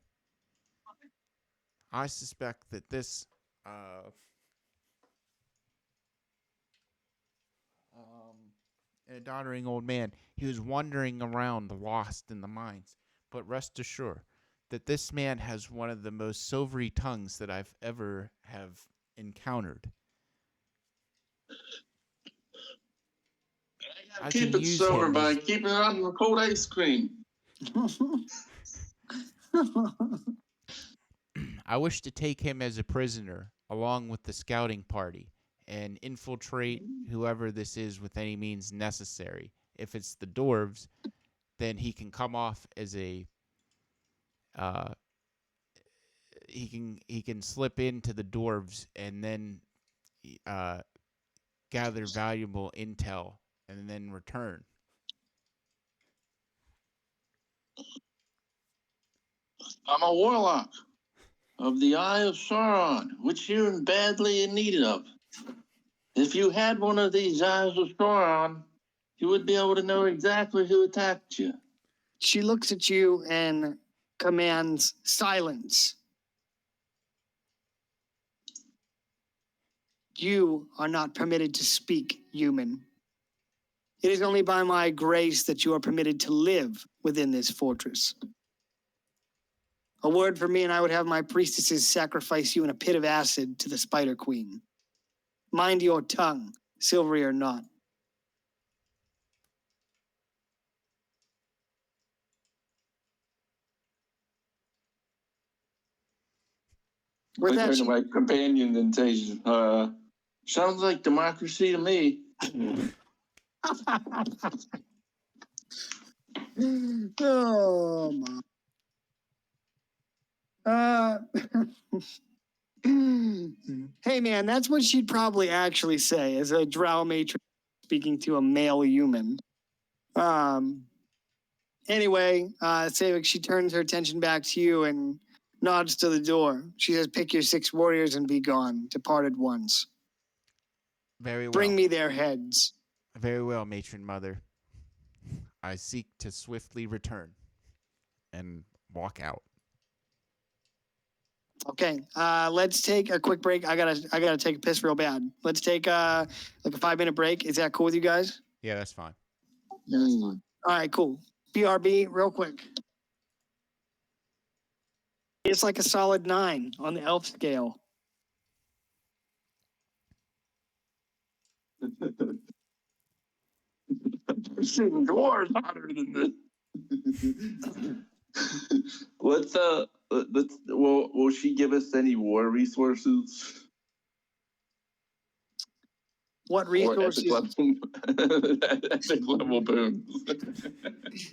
I suspect that this a doddering old man, he was wandering around lost in the mines. But rest assured that this man has one of the most silvery tongues that I've ever have encountered. I Keep can it use silver him by as- keeping it on the cold ice cream. I wish to take him as a prisoner along with the scouting party and infiltrate whoever this is with any means necessary. If it's the dwarves, then he can come off as a he can slip into the dwarves and then gather valuable intel and then return. I'm a warlock of the Eye of Sauron, which you're badly in need of. If you had one of these Eyes of Sauron, you would be able to know exactly who attacked you. She looks at you and commands silence. You are not permitted to speak, human. It is only by my grace that you are permitted to live within this fortress. A word from me and I would have my priestesses sacrifice you in a pit of acid to the Spider Queen. Mind your tongue, silvery or not. I With that, turn to my companion and say, sounds like democracy to me. oh, my. Hey, man, that's what she'd probably actually say as a drow matron speaking to a male human. Anyway, Savik, she turns her attention back to you and nods to the door. She says, pick your 6 warriors and be gone. Depart at once. Very well. Bring me their heads. Very well, Matron Mother. I seek to swiftly return. and walk out. Okay, let's take a quick break. I gotta take a piss real bad. Let's take like a 5-minute break. Is that cool with you guys? Yeah, that's fine. All right, cool. BRB, real quick. It's like a solid 9 on the elf scale. I've seen dwarves hotter than this. Will she give us any war resources? What Or epic resources? level boons.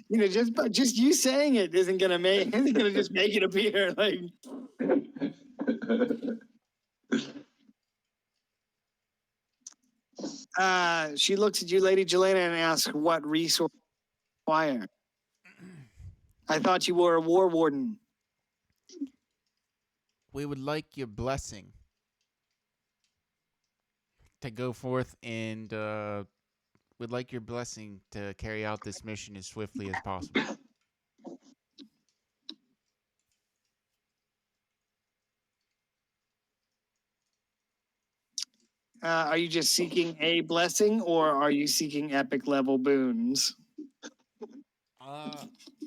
You know, just you saying it isn't gonna just make it appear. Like, she looks at you, Lady Jelena, and asks, "What resource require?" I thought you were a war warden. We would like your blessing to go forth, and we'd like your blessing to carry out this mission as swiftly as possible. Are you just seeking a blessing, or are you seeking epic level boons?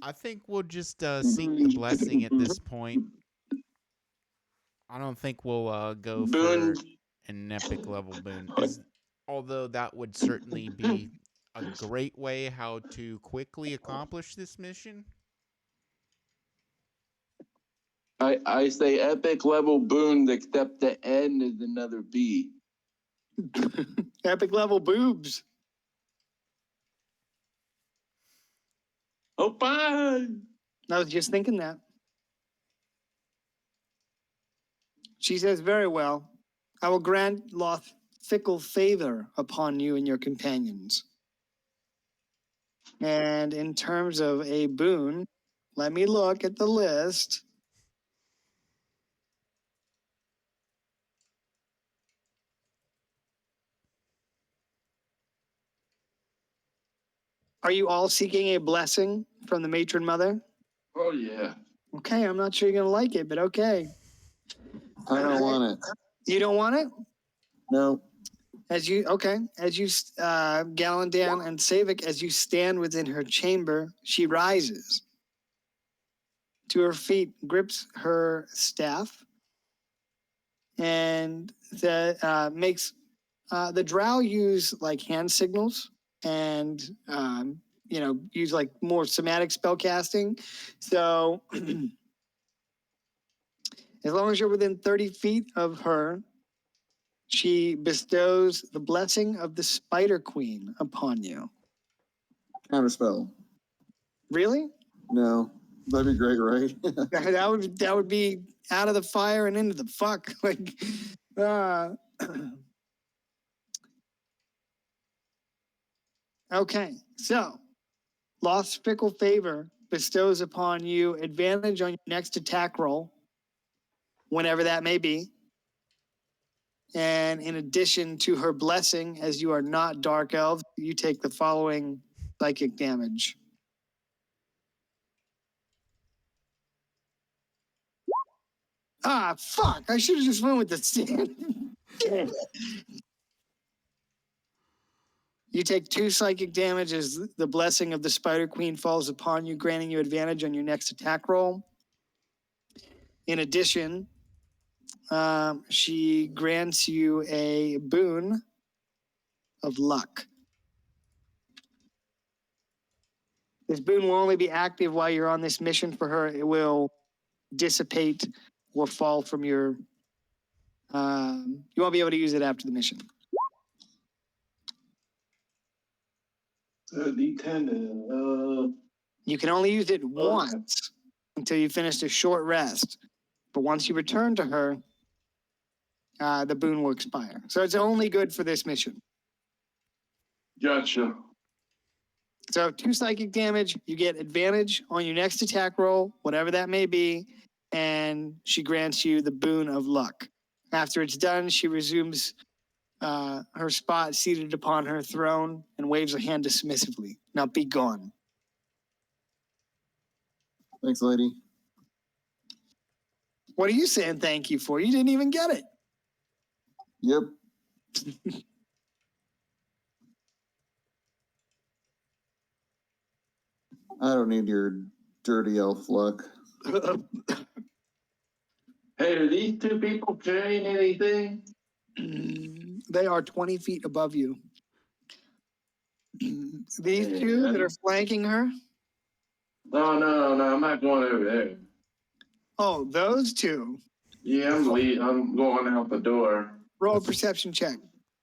I think we'll just seek the blessing at this point. I don't think we'll go Boon. for an epic level boon, although that would certainly be a great way how to quickly accomplish this mission. I say epic level boon, except the N is another B. Epic level boobs. Oh, bye. I was just thinking that. She says, "Very well. I will grant Loth fickle favor upon you and your companions. And in terms of a boon, let me look at the list. Are you all seeking a blessing from the matron mother? Oh, yeah. Okay, I'm not sure you're going to like it, but okay. I don't want it. You don't want it? No. As you Galandan and Savik, as you stand within her chamber, she rises to her feet, grips her staff, and makes the drow use like hand signals and use like more somatic spell casting. So as long as you're within 30 feet of her, she bestows the blessing of the Spider Queen upon you. Counterspell. Really? No. That'd be great, right? that would be out of the fire and into the fuck. Like, okay, so Lost Fickle Favor bestows upon you advantage on your next attack roll, whenever that may be. And in addition to her blessing, as you are not dark elves, you take the following psychic damage. Ah, fuck! I should have just went with the stand. You take 2 psychic damage as the blessing of the Spider Queen falls upon you, granting you advantage on your next attack roll. In addition, she grants you a boon of luck. This boon will only be active while you're on this mission for her. It will dissipate or fall from your... you won't be able to use it after the mission. D10. You can only use it once until you finish a short rest. But once you return to her, the boon will expire. So it's only good for this mission. Gotcha. So 2 psychic damage, you get advantage on your next attack roll, whatever that may be, and she grants you the boon of luck. After it's done, she resumes her spot seated upon her throne and waves a hand dismissively. Now be gone. Thanks, lady. What are you saying thank you for? You didn't even get it. Yep. I don't need your dirty elf luck. Hey, are these two people carrying anything? They are 20 feet above you. These two that are flanking her? No, I'm not going over there. Oh, those two. Yeah, I'm going out the door. Roll a perception check.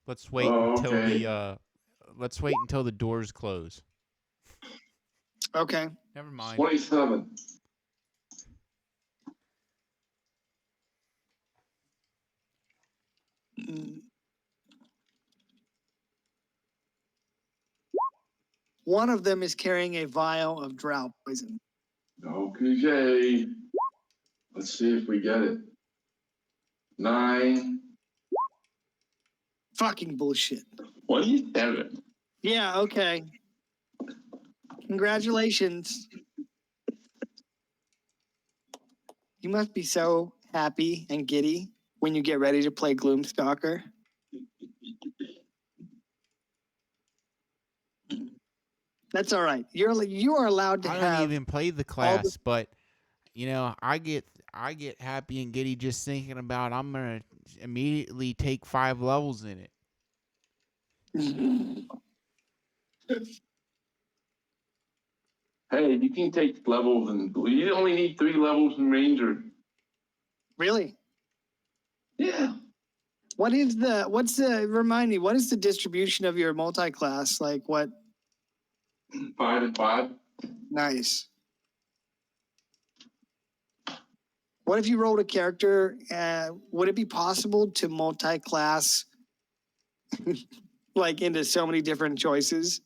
Let's wait Oh, until okay. the doors close. Okay. Never mind. 27. One of them is carrying a vial of drow poison. Okay. Let's see if we get it. 9. Fucking bullshit. 27. Yeah, okay. Congratulations. You must be so happy and giddy when you get ready to play Gloomstalker. That's all right. You are allowed to I have. don't even play the class, but you know, I get happy and giddy just thinking about I'm gonna immediately take 5 levels in it. Hey, you can take levels and you only need 3 levels in Ranger. Really? Yeah. Remind me, what is the distribution of your multi-class? Like what? 5 and 5. Nice. What if you rolled a character? Would it be possible to multi-class like into so many different choices?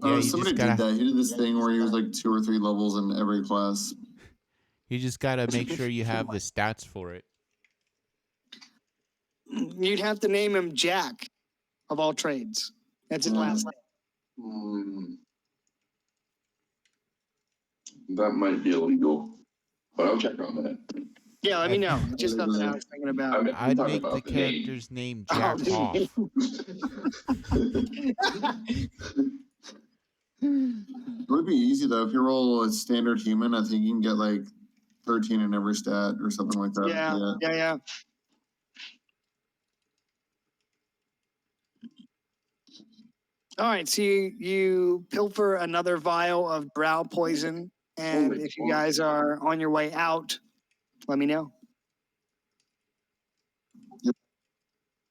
Yeah, you Somebody just gotta- did that. He did this thing where he was like 2 or 3 levels in every class. You just gotta make sure you have the stats for it. You'd have to name him Jack of all trades. That's his last name. That might be illegal, but I'll check on that. Yeah, let me know. It's just something I was thinking about. I'm I'd talking make about the name. character's name Oh, Jack the Off. It would be easy though. If you roll a standard human, I think you can get like 13 in every stat or something like that. Yeah. All right, so you pilfer another vial of brow poison, and Holy if you guys are on your way out, let me know. Yep.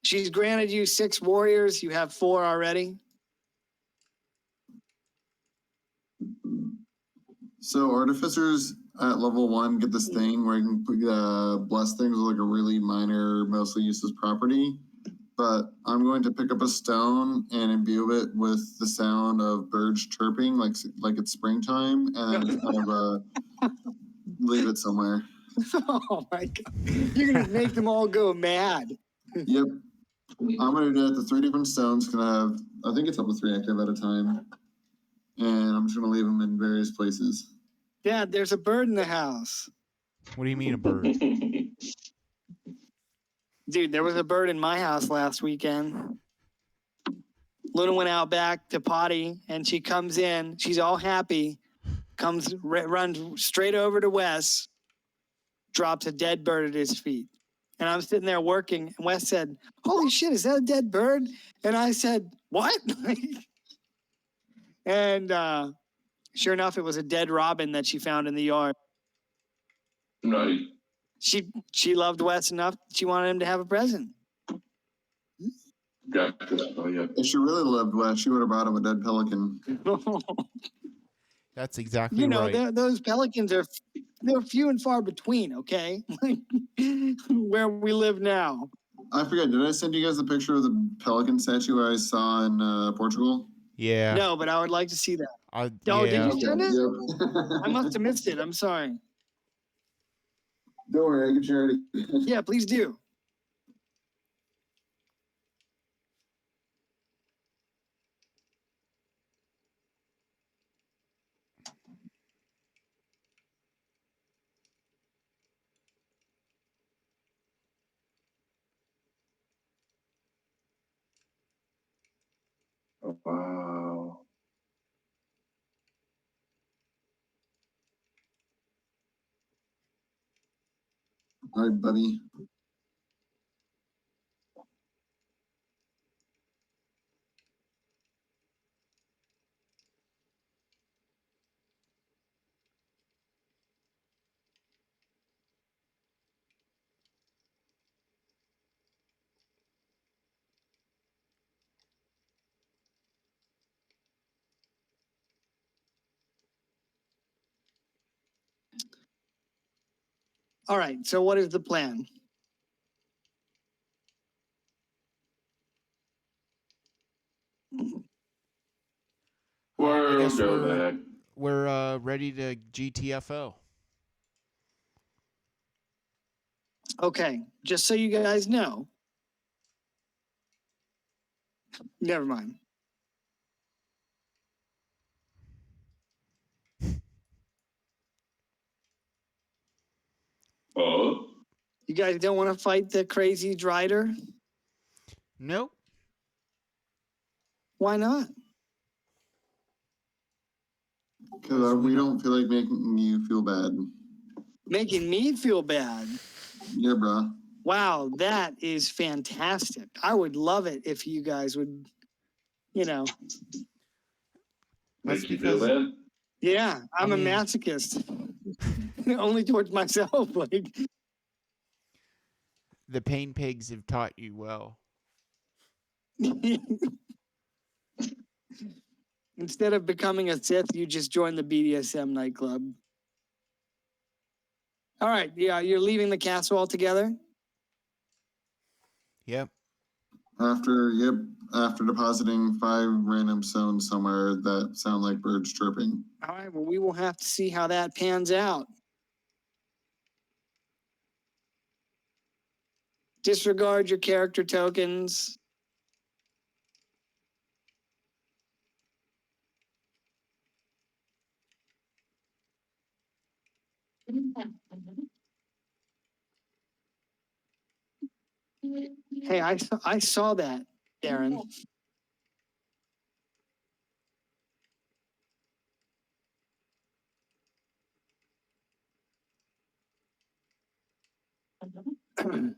She's granted you 6 warriors. You have 4 already. So artificers at level 1 get this thing where you can bless things with like a really minor, mostly useless property. But I'm going to pick up a stone and imbue it with the sound of birds chirping, like it's springtime, and then kind of leave it somewhere. Oh my god! You're gonna make them all go mad. Yep. I'm going to do that to 3 different stones. I think it's up to 3 active at a time. And I'm just going to leave them in various places. Dad, there's a bird in the house. What do you mean a bird? Dude, there was a bird in my house last weekend. Luna went out back to potty, and she comes in. She's all happy. Runs straight over to Wes, drops a dead bird at his feet. And I'm sitting there working, and Wes said, "Holy shit, is that a dead bird?" And I said, "What?" And sure enough, it was a dead robin that she found in the yard. Right. She loved Wes enough, she wanted him to have a present. Gotcha. Oh, yeah. If she really loved Wes, she would have brought him a dead pelican. That's exactly You know, right. those pelicans they're few and far between, okay? Where we live now. I forget, did I send you guys the picture of the pelican statue I saw in Portugal? Yeah. No, but I would like to see that. Yeah. Did you send it? Yep. I must have missed it. I'm sorry. Don't worry, I can share it. Yeah, please do. Wow. All right, buddy. All right. So what is the plan? I We'll guess go back. we're ready to GTFO. Okay. Just so you guys know. Never mind. Oh. You guys don't want to fight the crazy Drider? Nope. Why not? Because we don't feel like making you feel bad. Making me feel bad. Yeah, bruh. Wow, that is fantastic. I would love it if you guys would, you know. That's Make you feel because- bad? Yeah, I'm I a mean- masochist. Only towards myself. Like, The pain pigs have taught you well. instead of becoming a Sith, you just join the BDSM nightclub. All right, yeah, you're leaving the castle altogether? Yep. After depositing 5 random stones somewhere that sound like birds chirping. All right, well, we will have to see how that pans out. Disregard your character tokens. Hey, I saw that, Darren.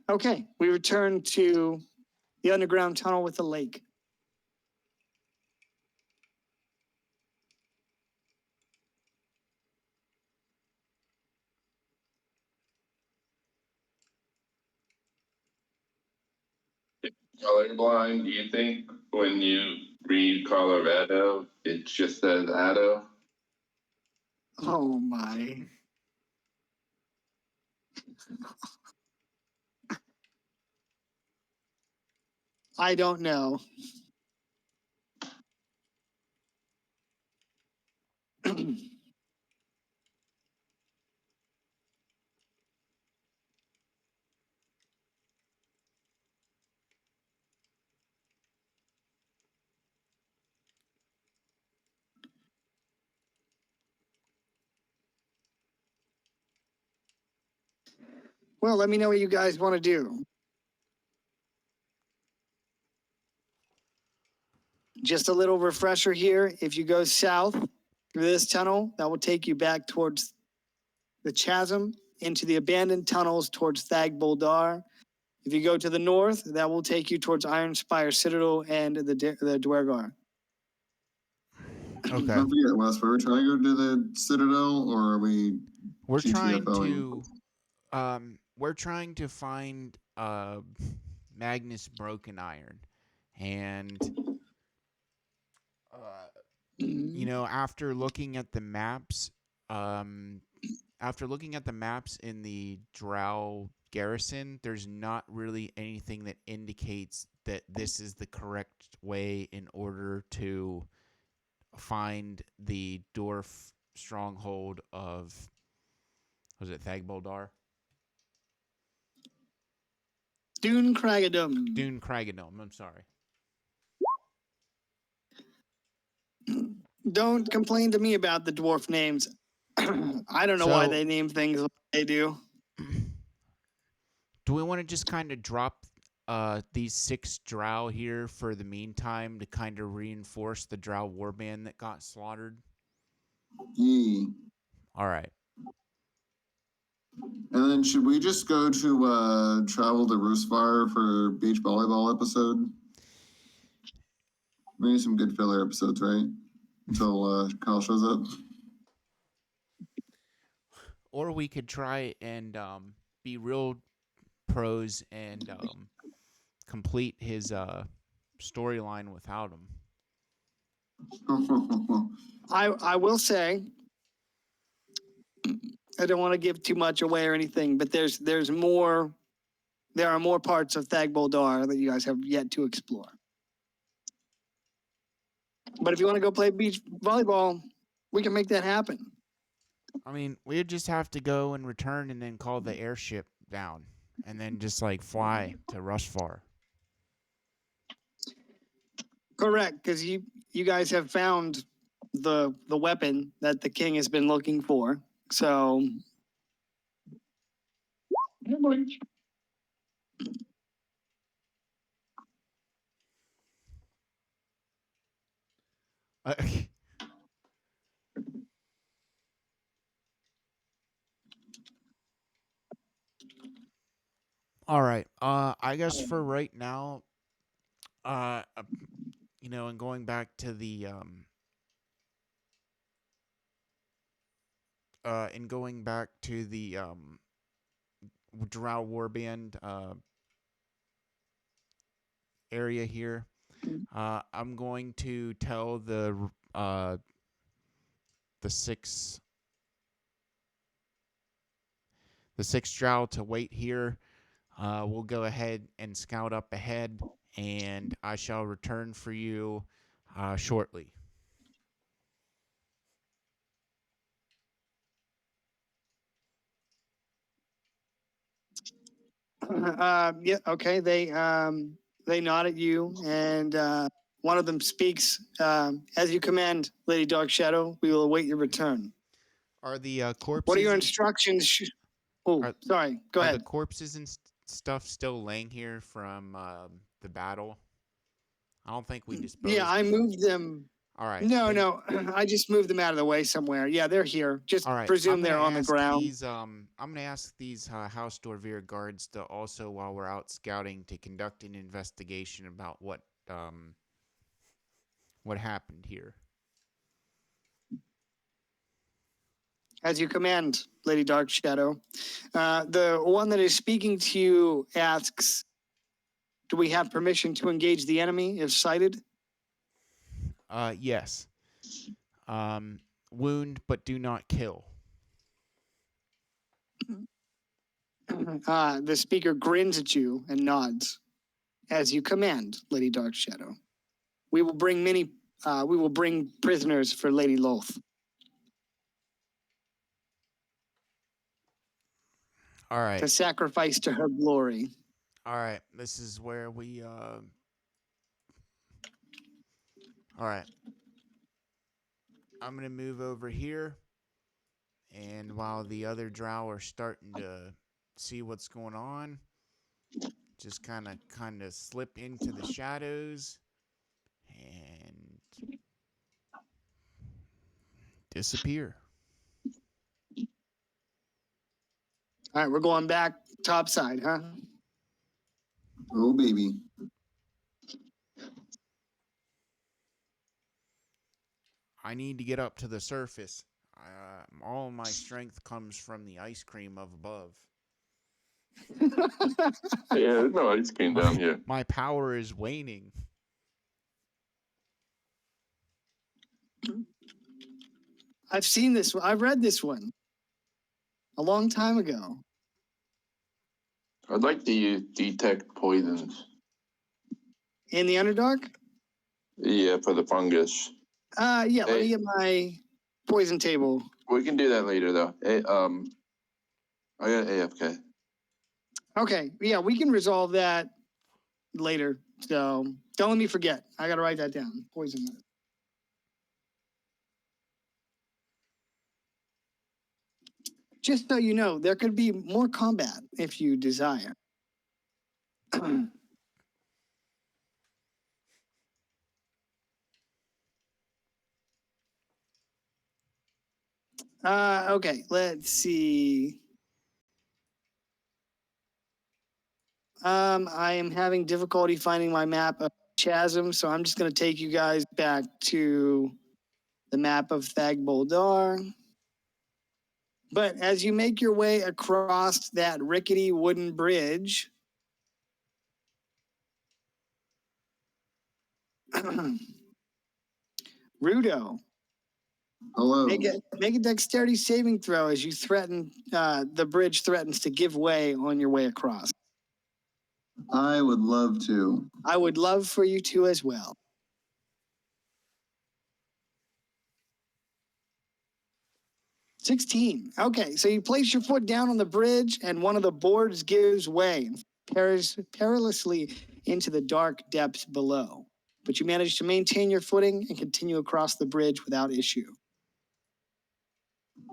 Okay, we return to the underground tunnel with the lake. Colorblind, do you think when you read Colorado, it just says Addo? Oh my. I don't know. Well, let me know what you guys want to do. Just a little refresher here. If you go south through this tunnel, that will take you back towards the chasm into the abandoned tunnels towards Thag Boldar. If you go to the north, that will take you towards Iron Spire Citadel and the Dwergar. Okay. Don't forget, Wes, were we trying to go to the Citadel or are we We're trying GTFOing? to we're trying to find Magnus Broken Iron. And you know, after looking at the maps in the Drow garrison, there's not really anything that indicates that this is the correct way in order to find the dwarf stronghold of, was it Thag Boldar? Dune Kragadum. Dune Kragadome, I'm sorry. Don't complain to me about the dwarf names. I don't know why So- they name things like they do. Do we want to just kind of drop these 6 drow here for the meantime to kind of reinforce the drow warband that got slaughtered? Yee. All right. And then should we just go to travel to Roosvar for beach volleyball episode? Maybe some good filler episodes, right? Until Kyle shows up. Or we could try and be real pros and complete his storyline without him. I will say, I don't want to give too much away or anything, but there's more. There are more parts of Thag Boldar that you guys have yet to explore. But if you want to go play beach volleyball, we can make that happen. I mean, we'd just have to go and return and then call the airship down and then just like fly to Rushfar. Correct, because you guys have found the weapon that the king has been looking for. So All right. I guess for right now, and going back to the Drow Warband area here, I'm going to tell the 6 Drow to wait here. We'll go ahead and scout up ahead, and I shall return for you shortly. yeah, okay. They nod at you, and one of them speaks. As you command, Lady Dark Shadow, we will await your return. Are the corpses? What are your instructions? Sorry. Go ahead. Are the corpses and stuff still laying here from the battle? I don't think we disposed. Yeah, I moved them. All right. No. I just moved them out of the way somewhere. Yeah, they're here. Just presume they're on the ground. I'm going to ask these House Dorvir guards to also, while we're out scouting, to conduct an investigation about what happened here. As you command, Lady Dark Shadow. The one that is speaking to you asks, do we have permission to engage the enemy if sighted? Yes. Wound, but do not kill. The speaker grins at you and nods. As you command, Lady Dark Shadow. We will bring prisoners for Lady Loth. All right. To sacrifice to her glory. All right. This is where we all right. I'm going to move over here, and while the other drow are starting to see what's going on, just kind of slip into the shadows and disappear. All right, we're going back topside, huh? Oh, baby. I need to get up to the surface. All my strength comes from the ice cream of above. Yeah, no ice cream down here. My power is waning. I've seen this one. I've read this one a long time ago. I'd like to detect poisons. In the Underdark? Yeah, for the fungus. Yeah, let me get my poison table. We can do that later, though. I got AFK. Okay, yeah, we can resolve that later. So don't let me forget. I got to write that down. Poison. Just so you know, there could be more combat if you desire. Okay, let's see. I am having difficulty finding my map of Chasm, so I'm just going to take you guys back to the map of Thag Boldar. But as you make your way across that rickety wooden bridge, Rudo, Hello. make a dexterity saving throw as you threaten the bridge threatens to give way on your way across. I would love to. I would love for you to as well. 16. Okay, so you place your foot down on the bridge, and one of the boards gives way, perilously into the dark depths below. But you manage to maintain your footing and continue across the bridge without issue.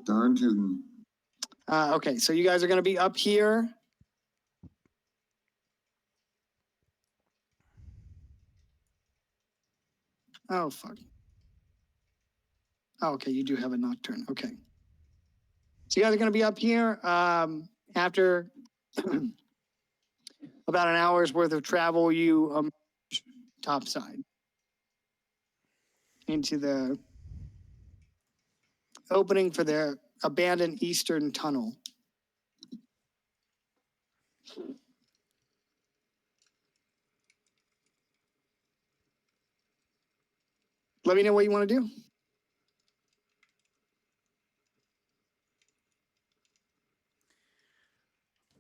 Darn tootin'. Okay, so you guys are going to be up here. Oh, fuck. Oh, okay, you do have a nocturne. Okay. So you guys are going to be up here after about an hour's worth of travel. You emerge topside into the opening for the abandoned eastern tunnel. Let me know what you want to do.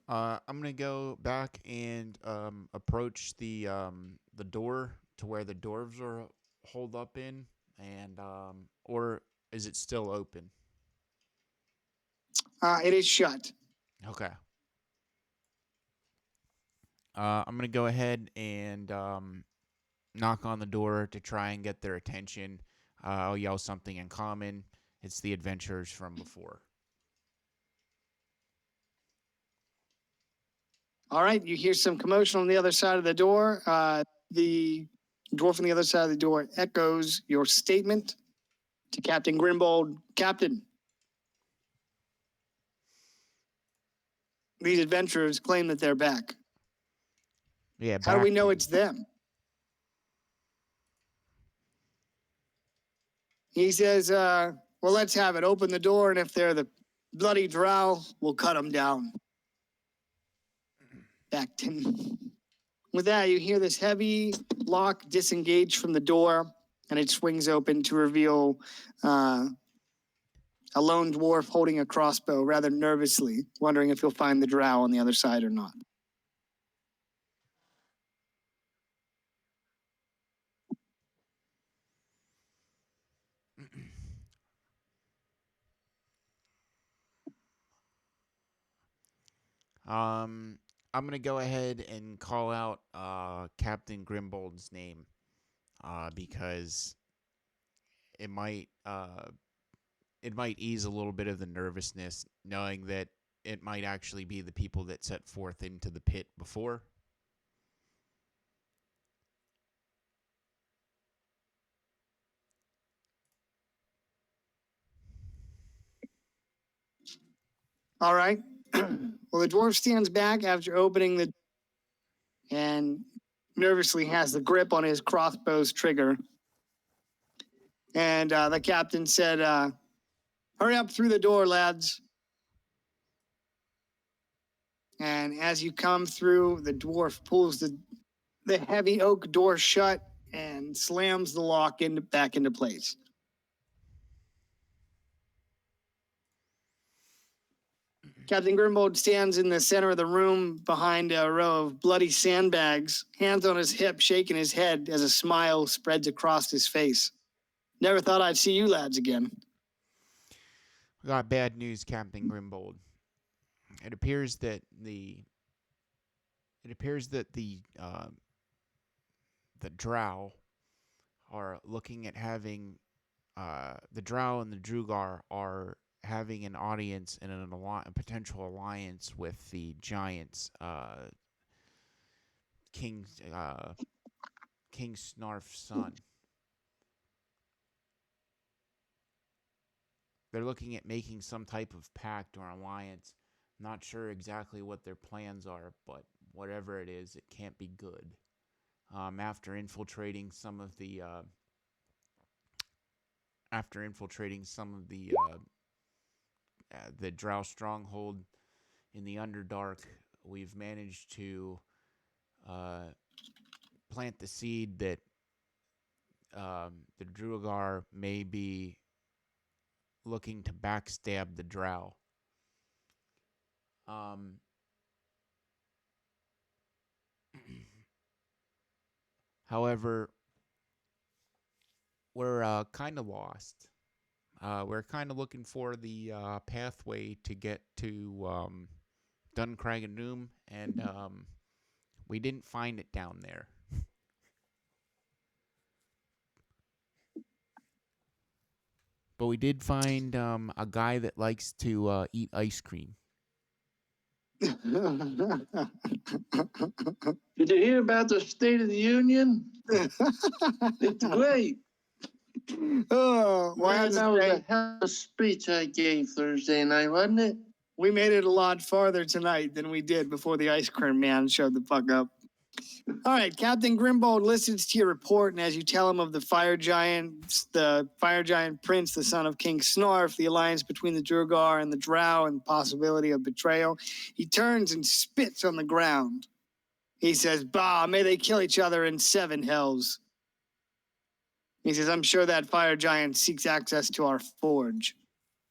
I'm gonna go back and approach the door to where the dwarves are holed up in, and or is it still open? It is shut. Okay. I'm gonna go ahead and knock on the door to try and get their attention. I'll yell something in common. It's the adventurers from before. All right, you hear some commotion on the other side of the door. The dwarf on the other side of the door echoes your statement to Captain Grimbold. Captain, these adventurers claim that they're back. Yeah. How do we back know in- it's them? He says, well, let's have it. Open the door, and if they're the bloody drow, we'll cut them down. Back to With that, you hear this heavy lock disengage from the door, and it swings open to reveal a lone dwarf holding a crossbow rather nervously, wondering if you'll find the drow on the other side or not. I'm gonna go ahead and call out Captain Grimbold's name because it might ease a little bit of the nervousness knowing that it might actually be the people that set forth into the pit before. All right. Well, the dwarf stands back after opening the and nervously has the grip on his crossbow's trigger. And the captain said, hurry up through the door, lads. And as you come through, the dwarf pulls the heavy oak door shut and slams the lock back into place. Captain Grimbold stands in the center of the room behind a row of bloody sandbags, hands on his hip, shaking his head as a smile spreads across his face. Never thought I'd see you lads again. We got bad news, Captain Grimbold. It appears that the drow are looking at having the drow and the Drugar are having an audience and a potential alliance with the giants, King Snarf's son. they're looking at making some type of pact or alliance. Not sure exactly what their plans are, but whatever it is, it can't be good. After infiltrating some of the Drow stronghold in the Underdark, we've managed to plant the seed that the Druagar may be looking to backstab the Drow. However, we're kind of lost. We're kind of looking for the pathway to get to Dun Craigendoom, and we didn't find it down there. But we did find a guy that likes to eat ice cream. Did you hear about the State of the Union? It's great. Oh, well, I Man, have to that was say, a hell of a speech I gave Thursday night, wasn't it? we made it a lot farther tonight than we did before the ice cream man showed the fuck up. All right, Captain Grimbold listens to your report, and as you tell him of the fire giant prince, the son of King Snorf, the alliance between the Druagar and the Drow, and the possibility of betrayal, he turns and spits on the ground. He says, "Bah, may they kill each other in 7 hells." He says, "I'm sure that fire giant seeks access to our forge.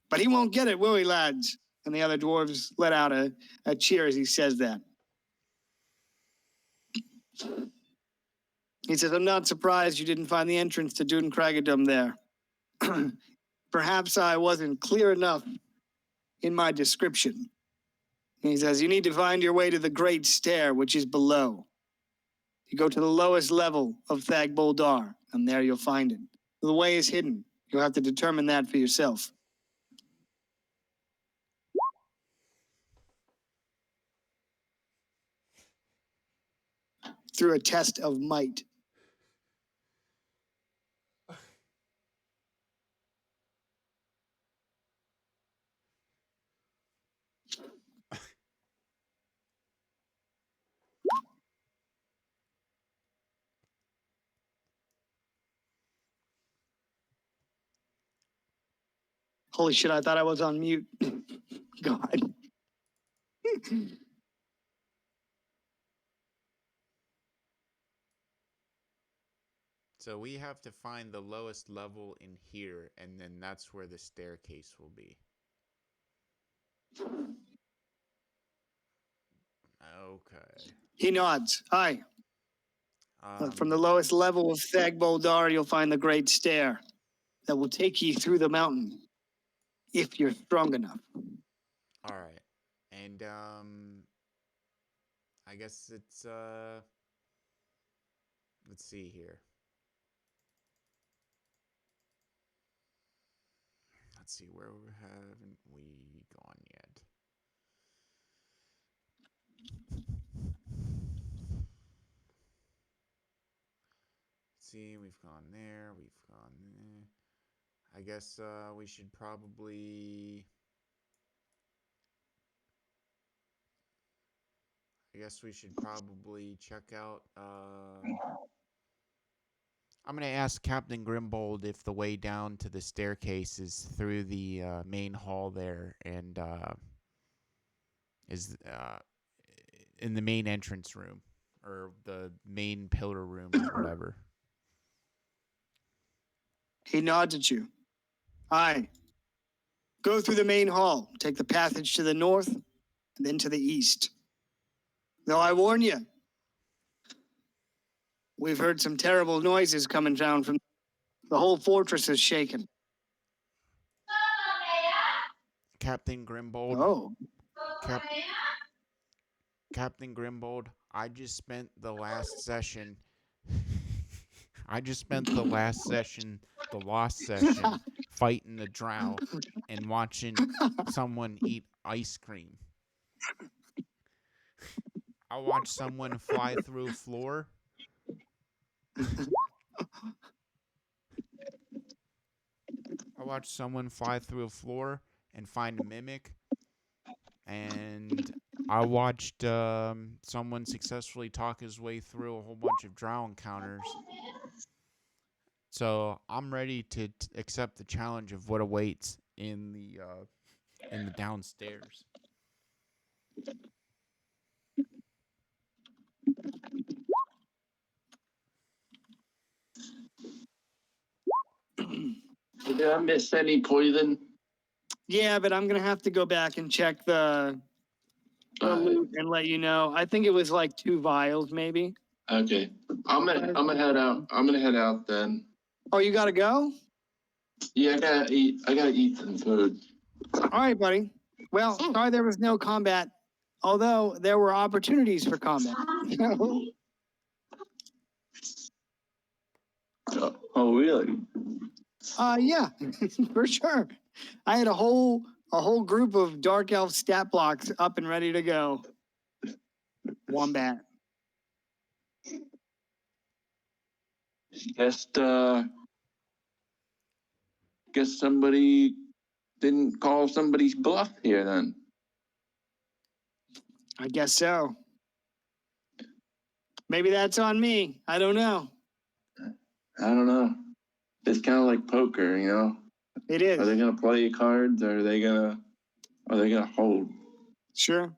But he won't get it, will he, lads?" And the other dwarves let out a cheer as he says that. He says, "I'm not surprised you didn't find the entrance to Dun Craigendoom there. Perhaps I wasn't clear enough in my description." He says, "You need to find your way to the Great Stair, which is below. You go to the lowest level of Thag Boldar, and there you'll find it. The way is hidden. You'll have to determine that for yourself." Through a test of might. Holy shit, I thought I was on mute. God. So we have to find the lowest level in here, and then that's where the staircase will be. Okay. He nods. Aye. From the lowest level of Thag Boldar, you'll find the Great Stair that will take you through the mountain, if you're strong enough. All right. And I guess it's let's see here. Let's see, where haven't we gone yet? See, we've gone there, we've gone there. I guess we should probably check out I'm going to ask Captain Grimbold if the way down to the staircase is through the main hall there and is in the main entrance room or the main pillar room or whatever. He nods at you. Aye. Go through the main hall, take the passage to the north, and then to the east. Though I warn you, we've heard some terrible noises coming down from the whole fortress is shaken. Captain Grimbold. Oh. Captain Grimbold, I just spent the last session, the lost session, fighting the drow and watching someone eat ice cream. I watched someone fly through a floor. I watched someone fly through a floor and find a mimic, and I watched someone successfully talk his way through a whole bunch of drow encounters. So I'm ready to accept the challenge of what awaits in the downstairs. Did I miss any poison? Yeah, but I'm gonna have to go back and check the loot and let you know. I think it was like 2 vials, maybe. Okay, I'm gonna head out. I'm gonna head out then. Oh, you gotta go? Yeah, I gotta eat. I gotta eat some food. All right, buddy. Well, sorry there was no combat, although there were opportunities for combat. Oh, really? Yeah, for sure. I had a whole group of dark elf stat blocks up and ready to go. Wombat. Guess somebody didn't call somebody's bluff here then. I guess so. Maybe that's on me. I don't know. I don't know. It's kind of like poker, you know. It is. Are they gonna play cards, or are they gonna hold? Sure.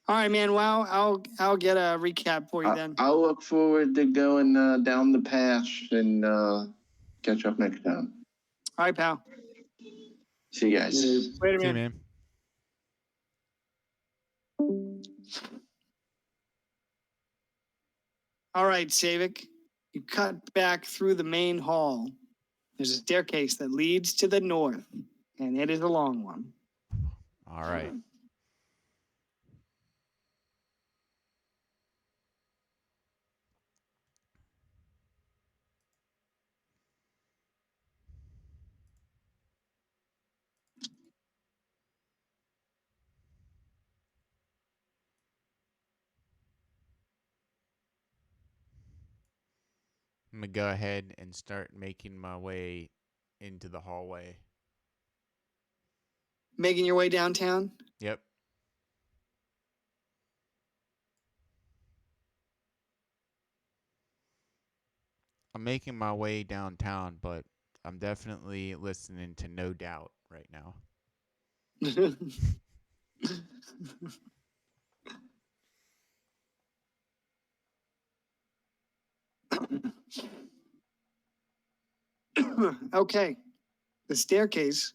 All right, man. Well, I'll get a recap for you then. I'll look forward to going down the path and catch up next time. All right, pal. See you guys. Later, See you, man. man. All right, Savik. You cut back through the main hall. There's a staircase that leads to the north, and it is a long one. All right. I'm going to go ahead and start making my way into the hallway. Making your way downtown? Yep. I'm making my way downtown, but I'm definitely listening to No Doubt right now. Okay. The staircase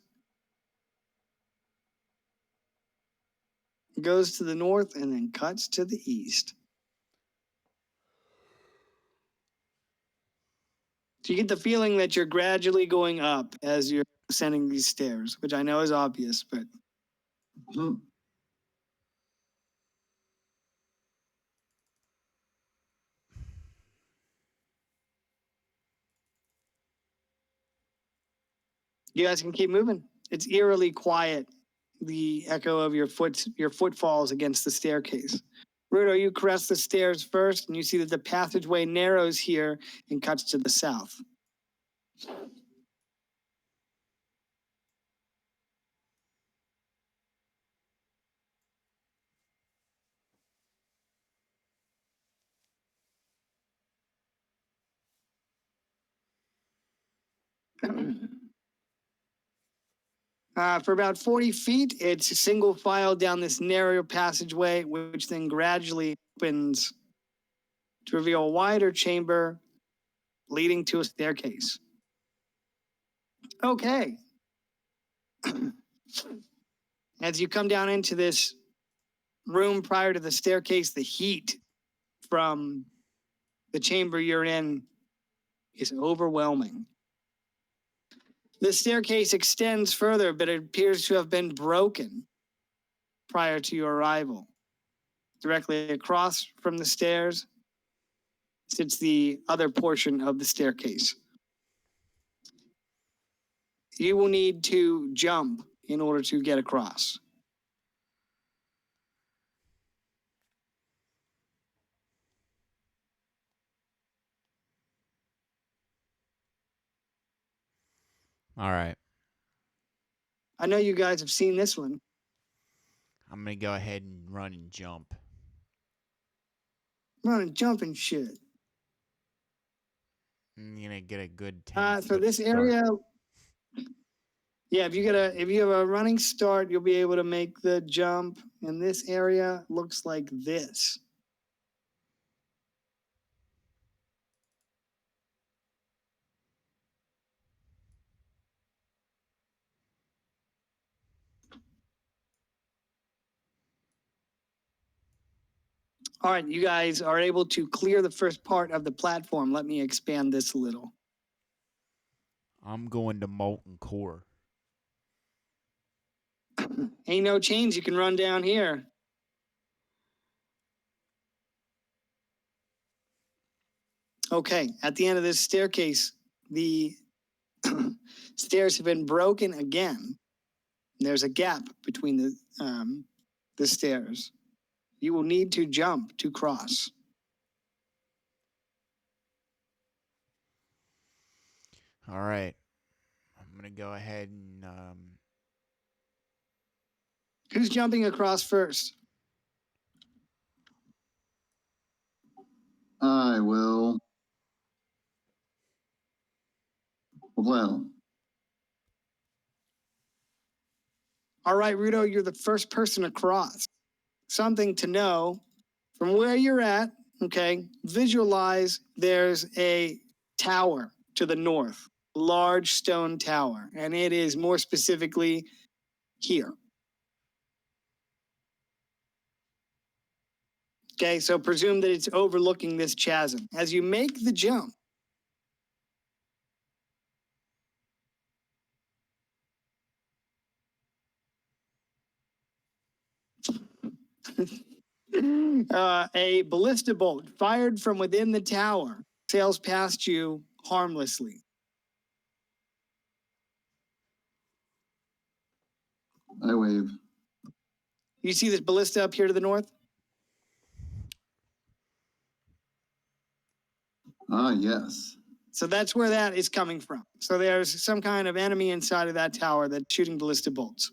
goes to the north and then cuts to the east. So you get the feeling that you're gradually going up as you're ascending these stairs, which I know is obvious, but Mhm. you guys can keep moving. It's eerily quiet, the echo of your footfalls against the staircase. Rudo, you crest the stairs first, and you see that the passageway narrows here and cuts to the south. For about 40 feet, it's a single file down this narrow passageway, which then gradually opens to reveal a wider chamber leading to a staircase. Okay. As you come down into this room prior to the staircase, the heat from the chamber you're in is overwhelming. The staircase extends further, but it appears to have been broken prior to your arrival. Directly across from the stairs sits the other portion of the staircase. You will need to jump in order to get across. All right. I know you guys have seen this one. I'm gonna go ahead and run and jump. Run and jump and shit. I'm gonna get a good 10 So foot this start. area, yeah, if you have a running start, you'll be able to make the jump. And this area looks like this. All right, you guys are able to clear the first part of the platform. Let me expand this a little. I'm going to molten core. Ain't no chains, you can run down here. Okay, at the end of this staircase, the stairs have been broken again. There's a gap between the stairs. You will need to jump to cross. All right. I'm gonna go ahead and Who's jumping across first? I will. Well, All right, Rudo, you're the first person across. Something to know from where you're at, okay, visualize there's a tower to the north, large stone tower, and it is more specifically here. Okay, so presume that it's overlooking this chasm. As you make the jump, a ballista bolt fired from within the tower sails past you harmlessly. I wave. You see this ballista up here to the north? Ah, yes. So that's where that is coming from. So there's some kind of enemy inside of that tower that's shooting ballista bolts.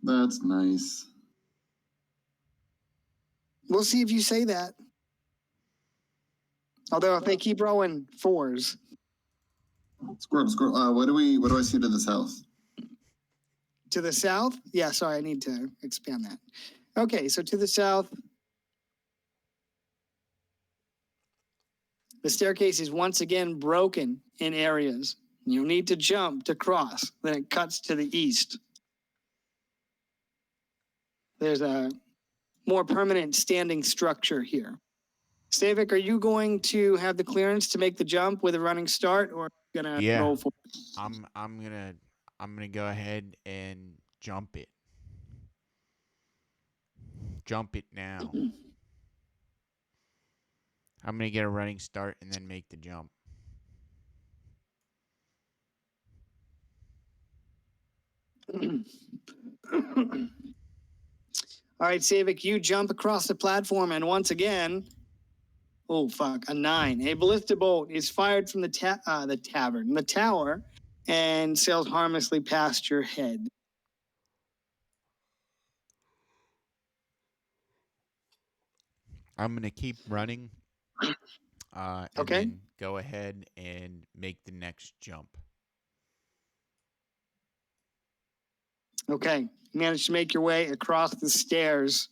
That's nice. We'll see if you say that. Although if they keep rolling fours. Squirrel. What do I see to the south? To the south? Yeah, sorry, I need to expand that. Okay, so to the south, the staircase is once again broken in areas. You'll need to jump to cross. Then it cuts to the east. There's a more permanent standing structure here. Stavik, are you going to have the clearance to make the jump with a running start, or gonna Yeah. roll for it? I'm gonna go ahead and jump it. Jump it now. I'm gonna get a running start and then make the jump. All right, Savik, you jump across the platform, and once again, oh fuck, a 9. A ballista bolt is fired from the tower, and sails harmlessly past your head. I'm gonna keep running. And Okay. then go ahead and make the next jump. Okay, you managed to make your way across the stairs.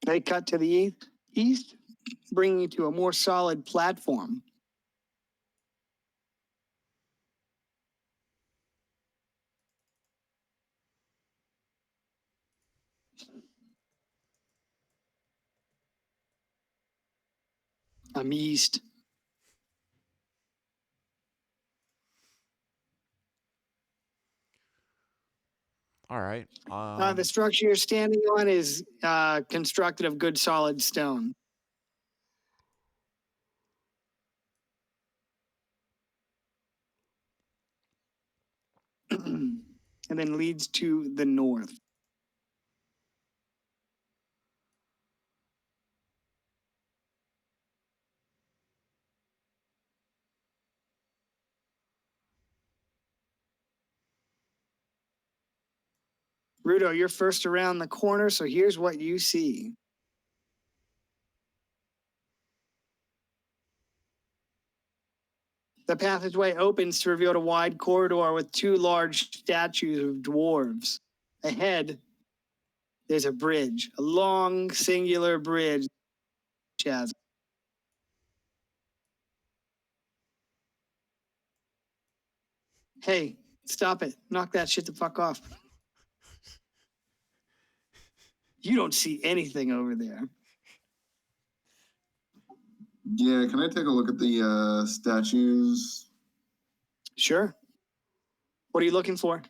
They cut to the east, bringing you to a more solid platform. I'm east. All right. The structure you're standing on is constructed of good solid stone. And then leads to the north. Rudo, you're first around the corner, so here's what you see. The passageway opens to reveal a wide corridor with two large statues of dwarves. Ahead, there's a bridge, a long, singular bridge. Chaz. Hey, stop it. Knock that shit the fuck off. You don't see anything over there. Yeah, can I take a look at the statues? Sure. What are you looking for?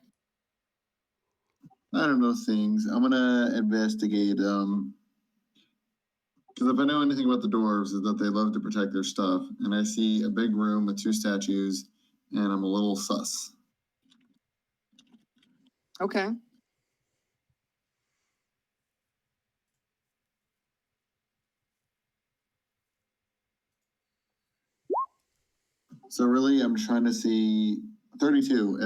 I don't know things. I'm gonna investigate. Because if I know anything about the dwarves, is that they love to protect their stuff, and I see a big room with two statues, and I'm a little sus. Okay. So really, I'm trying to see 32.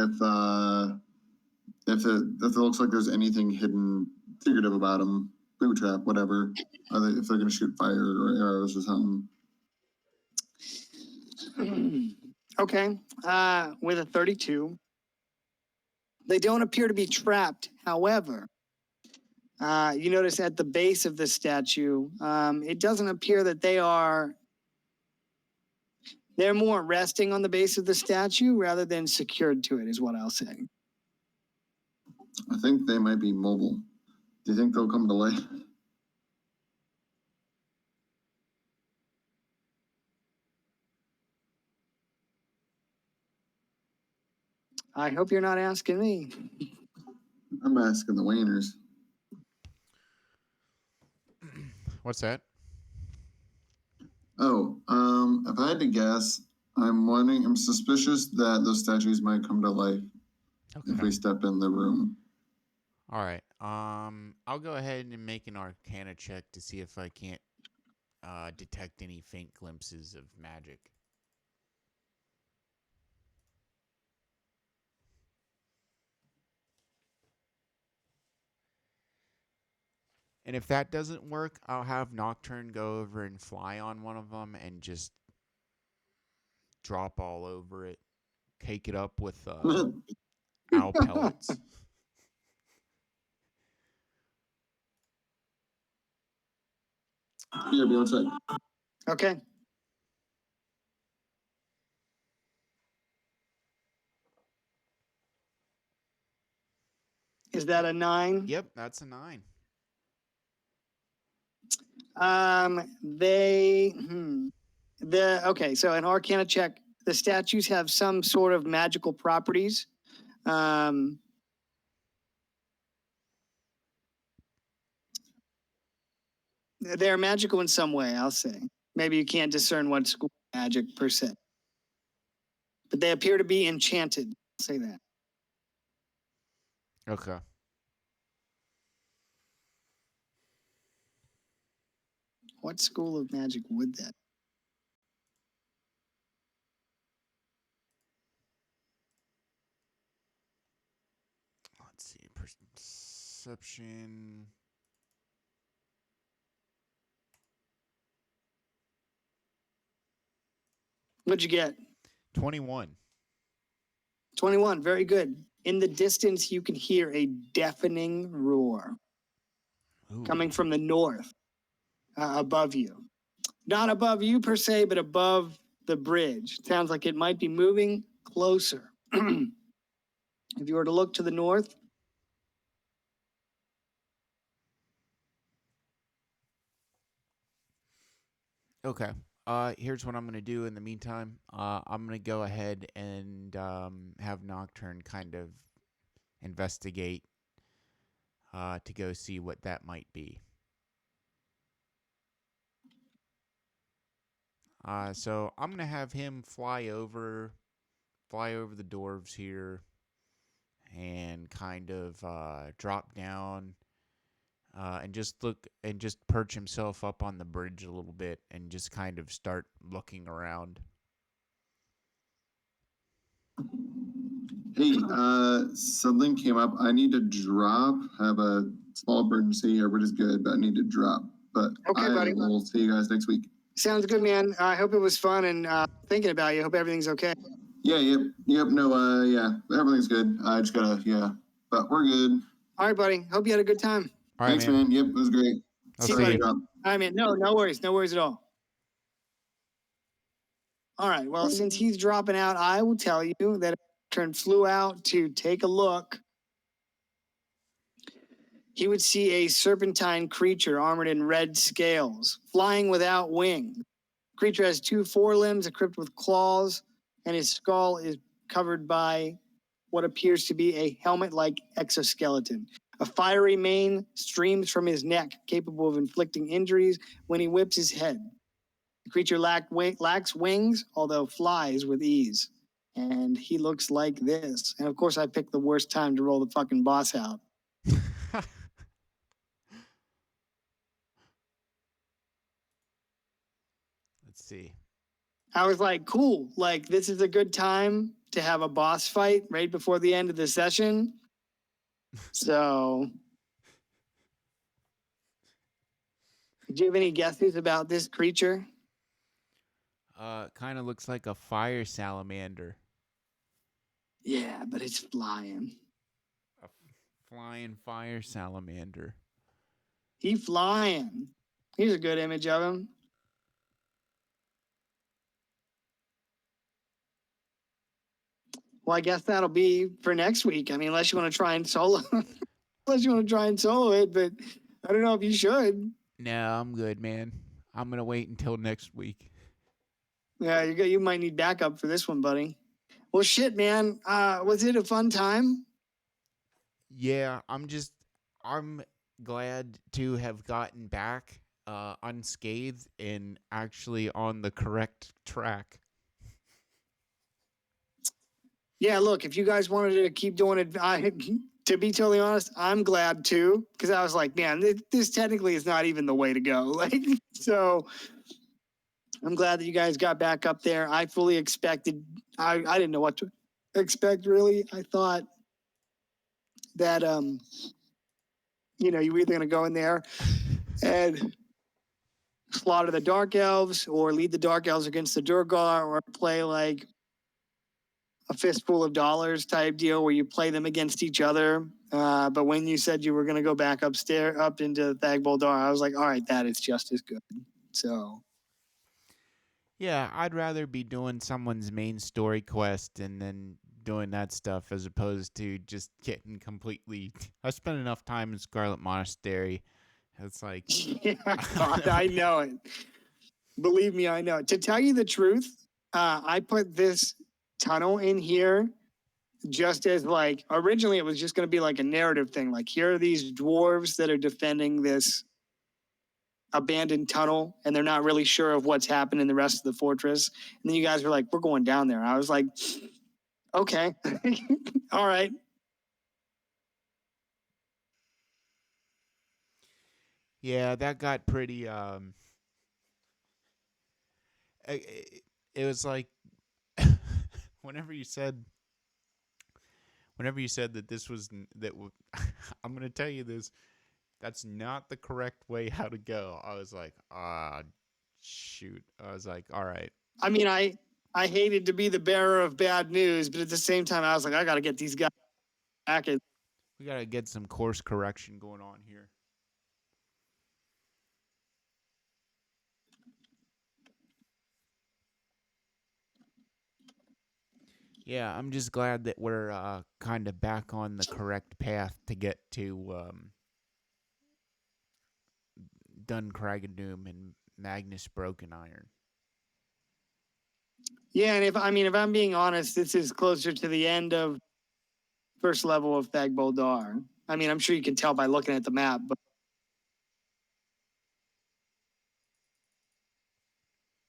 If it looks like there's anything hidden, secretive about them, boot trap, whatever. If they're gonna shoot fire or arrows or something. Okay. With a 32. They don't appear to be trapped. However, you notice at the base of the statue, it doesn't appear that they're more resting on the base of the statue rather than secured to it, is what I'll say. I think they might be mobile. Do you think they'll come to life? I hope you're not asking me. I'm asking the Wainers. What's that? Oh, if I had to guess, I'm suspicious that those statues might come to life if we step in the room. All right. I'll go ahead and make an Arcana check to see if I can't detect any faint glimpses of magic. And if that doesn't work, I'll have Nocturne go over and fly on one of them and just drop all over it, cake it up with owl pellets. Here, be on side. Okay. Is that a 9? Yep, that's a 9. Okay, so an Arcana check, the statues have some sort of magical properties. They're magical in some way, I'll say. Maybe you can't discern what school magic per se. But they appear to be enchanted. I'll say that. Okay. What school of magic would that? Let's see. Perception. What'd you get? 21. 21, very good. In the distance, you can hear a deafening roar. Ooh. Coming from the north, above you. Not above you per se, but above the bridge. Sounds like it might be moving closer. If you were to look to the north, Okay. Here's what I'm going to do in the meantime. I'm going to go ahead and have Nocturne kind of investigate to go see what that might be. So I'm going to have him fly over the dwarves here and kind of drop down and just perch himself up on the bridge a little bit and just kind of start looking around. Hey, something came up. I need to drop. I have a small emergency. Everybody's good, but I need to drop. But Okay, I buddy. will see you guys next week. Sounds good, man. I hope it was fun and thinking about you. Hope everything's okay. Yeah, yep. No, yeah, everything's good. I just gotta, yeah, but we're good. All right, buddy. Hope you had a good time. All right, Thanks, man. man. Yep, it was great. I'll See you, see buddy. you. All right, man. No worries. No worries at all. All right. Well, since he's dropping out, I will tell you that Turn flew out to take a look. He would see a serpentine creature armored in red scales, flying without wings. The creature has 2 forelimbs equipped with claws, and his skull is covered by what appears to be a helmet-like exoskeleton. A fiery mane streams from his neck, capable of inflicting injuries when he whips his head. The creature lacks wings, although flies with ease. And he looks like this. And of course, I picked the worst time to roll the fucking boss out. Let's see. I was like, cool, like this is a good time to have a boss fight right before the end of the session. So, do you have any guesses about this creature? Kind of looks like a fire salamander. Yeah, but it's flying. A flying fire salamander. He flying. Here's a good image of him. Well, I guess that'll be for next week. I mean, unless you want to try and solo, unless you want to try and solo it, but I don't know if you should. No, I'm good, man. I'm gonna wait until next week. Yeah, you might need backup for this one, buddy. Well, shit, man. Was it a fun time? Yeah, I'm glad to have gotten back unscathed and actually on the correct track. Yeah, look, if you guys wanted to keep doing it, to be totally honest, I'm glad too, because I was like, man, this technically is not even the way to go. Like, so I'm glad that you guys got back up there. I fully expected, I didn't know what to expect really. I thought that, you know, you were either going to go in there and slaughter the Dark Elves or lead the Dark Elves against the Durgar or play like a fistful of dollars type deal where you play them against each other. But when you said you were going to go back upstairs, up into Thag Boldar, I was like, all right, that is just as good. So, Yeah, I'd rather be doing someone's main story quest and then doing that stuff as opposed to just getting completely. I spent enough time in Scarlet Monastery. It's like, yeah, God, I know it. Believe me, I know it. To tell you the truth, I put this tunnel in here just as like, originally it was just going to be like a narrative thing. Like, here are these dwarves that are defending this abandoned tunnel and they're not really sure of what's happened in the rest of the fortress. And then you guys were like, we're going down there. And I was like, okay, all right. yeah, that got pretty. It was like whenever you said that this was I'm gonna tell you this. That's not the correct way how to go. I was like, shoot. I was like, all right. I mean, I hated to be the bearer of bad news, but at the same time, I was like, I got to get these guys back. We gotta get some course correction going on here. Yeah, I'm just glad that we're kind of back on the correct path to get to Dun Cragadoom and Magnus Broken Iron. Yeah, and if I'm being honest, this is closer to the end of first level of Thag Boldar. I mean, I'm sure you can tell by looking at the map, but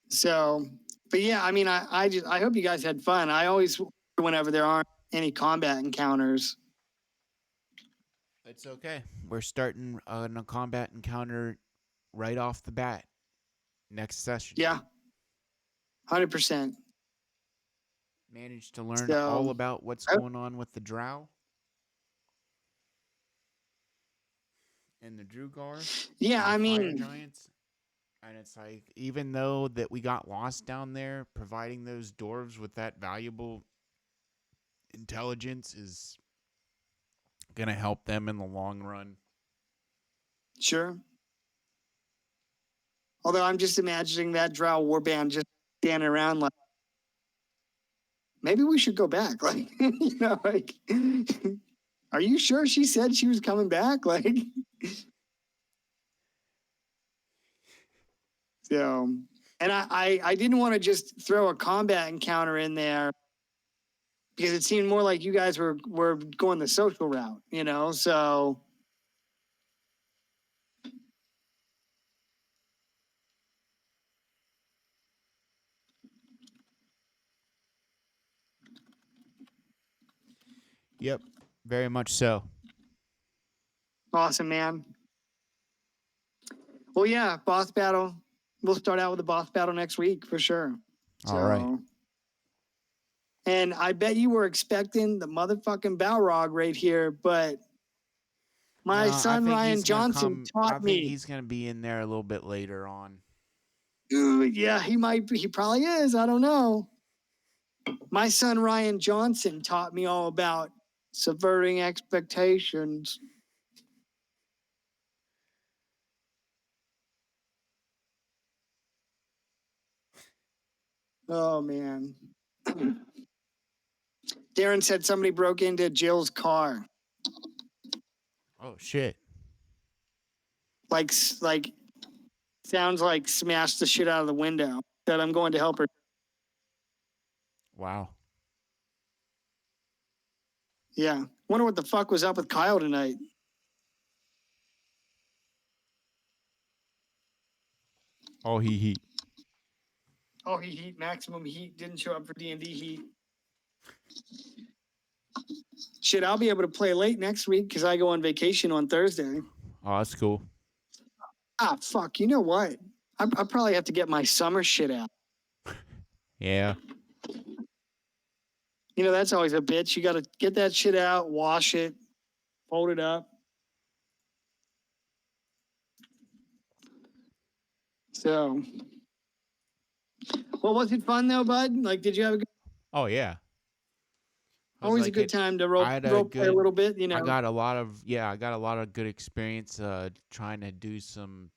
so, but yeah, I mean, I hope you guys had fun. I always, whenever there aren't any combat encounters. It's okay. We're starting on a combat encounter right off the bat. Next session. Yeah, 100%. managed to learn So, all about what's I- going on with the Drow and the Drugar yeah, I and the Fire mean, Giants. And it's like, even though that we got lost down there, providing those dwarves with that valuable intelligence is going to help them in the long run. sure. Although I'm just imagining that Drow warband just standing around like, maybe we should go back. Like, like, are you sure she said she was coming back? Like, so, and I didn't want to just throw a combat encounter in there because it seemed more like you guys were going the social route, so. Yep, very much so. Awesome, man. Well, yeah, boss battle. We'll start out with the boss battle next week for sure. All right. And I bet you were expecting the motherfucking Balrog right here, but my No, I son think Ryan he's gonna Johnson I taught think me. he's going to be in there a little bit later on. Dude, yeah, he might be. He probably is. I don't know. My son Ryan Johnson taught me all about subverting expectations. Oh man. Darren said somebody broke into Jill's car. Oh shit. Like sounds like smashed the shit out of the window. That I'm going to help her. Wow. Yeah. Wonder what the fuck was up with Kyle tonight. Oh, he. Oh, he heat maximum heat didn't show up for D&D heat. Shit, I'll be able to play late next week because I go on vacation on Thursday. Oh, that's cool. Ah, fuck. You know what? I probably have to get my summer shit out. Yeah. That's always a bitch. You got to get that shit out, wash it, fold it up. So, well, was it fun though, bud? Like, did you have a good, Oh yeah. I was always a like good it- time to role I had a play a good- little bit, I got a lot of good experience trying to do some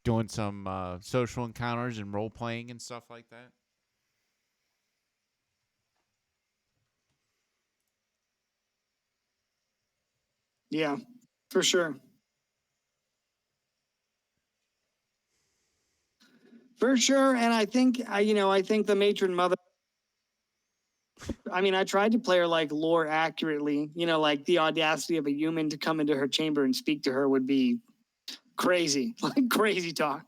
doing some social encounters and role playing and stuff like that. Yeah, for sure. For sure. And I think, I think the matron mother, I mean, I tried to play her like lore accurately, like the audacity of a human to come into her chamber and speak to her would be crazy, like crazy talk.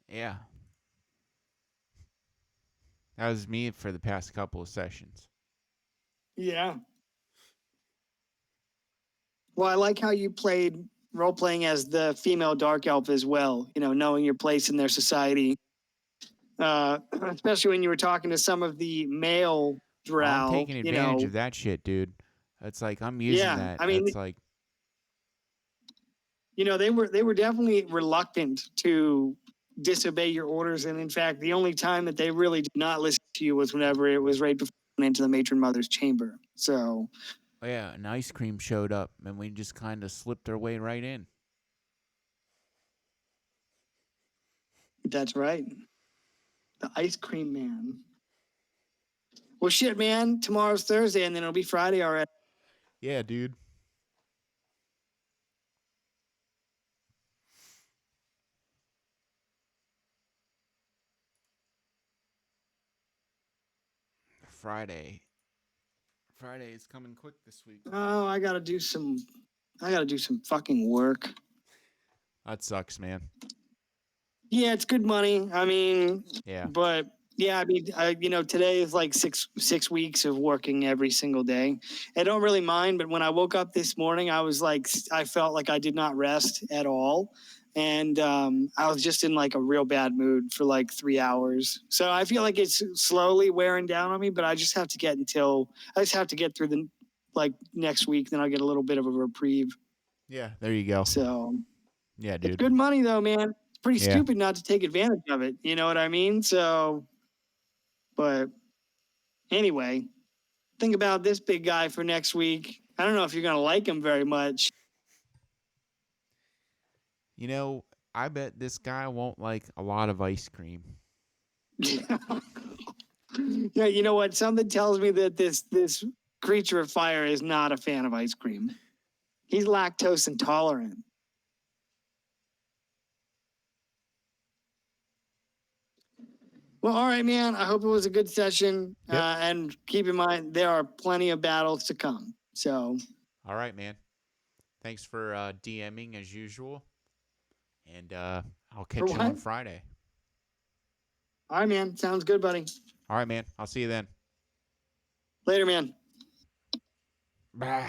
Yeah. That was me for the past couple of sessions. Yeah. Well, I like how you played role playing as the female dark elf as well, knowing your place in their society. Especially when you were talking to some of the male drow. I'm taking advantage of that shit, dude. It's like I'm using that. I mean, it's like they were definitely reluctant to disobey your orders, and in fact, the only time that they really did not listen to you was whenever it was right before you went into the matron mother's chamber. So, oh yeah, an ice cream showed up, and we just kind of slipped our way right in. that's right. The ice cream man. Well, shit, man. Tomorrow's Thursday, and then it'll be Friday already. Yeah, dude. Friday is coming quick this week. Oh, I gotta do some fucking work. That sucks, man. Yeah, it's good money. I mean, Yeah. but yeah, I mean, today is like six weeks of working every single day. I don't really mind, but when I woke up this morning, I was like, I felt like I did not rest at all. And I was just in like a real bad mood for like 3 hours. So I feel like it's slowly wearing down on me, but I just have to get through the like next week, then I'll get a little bit of a reprieve. Yeah, there you go. So Yeah, it's dude. good money though, man. It's pretty Yeah. stupid not to take advantage of it. You know what I mean? So, but anyway, think about this big guy for next week. I don't know if you're going to like him very much. You know, I bet this guy won't like a lot of ice cream. Yeah, you know what? Something tells me that this creature of fire is not a fan of ice cream. He's lactose intolerant. Well, all right, man. I hope it was a good session. Yep. And keep in mind, there are plenty of battles to come. So, All right, man. Thanks for DMing as usual. And I'll catch you on what? Friday. all right, man. Sounds good, buddy. All right, man. I'll see you then. Later, man. Bah.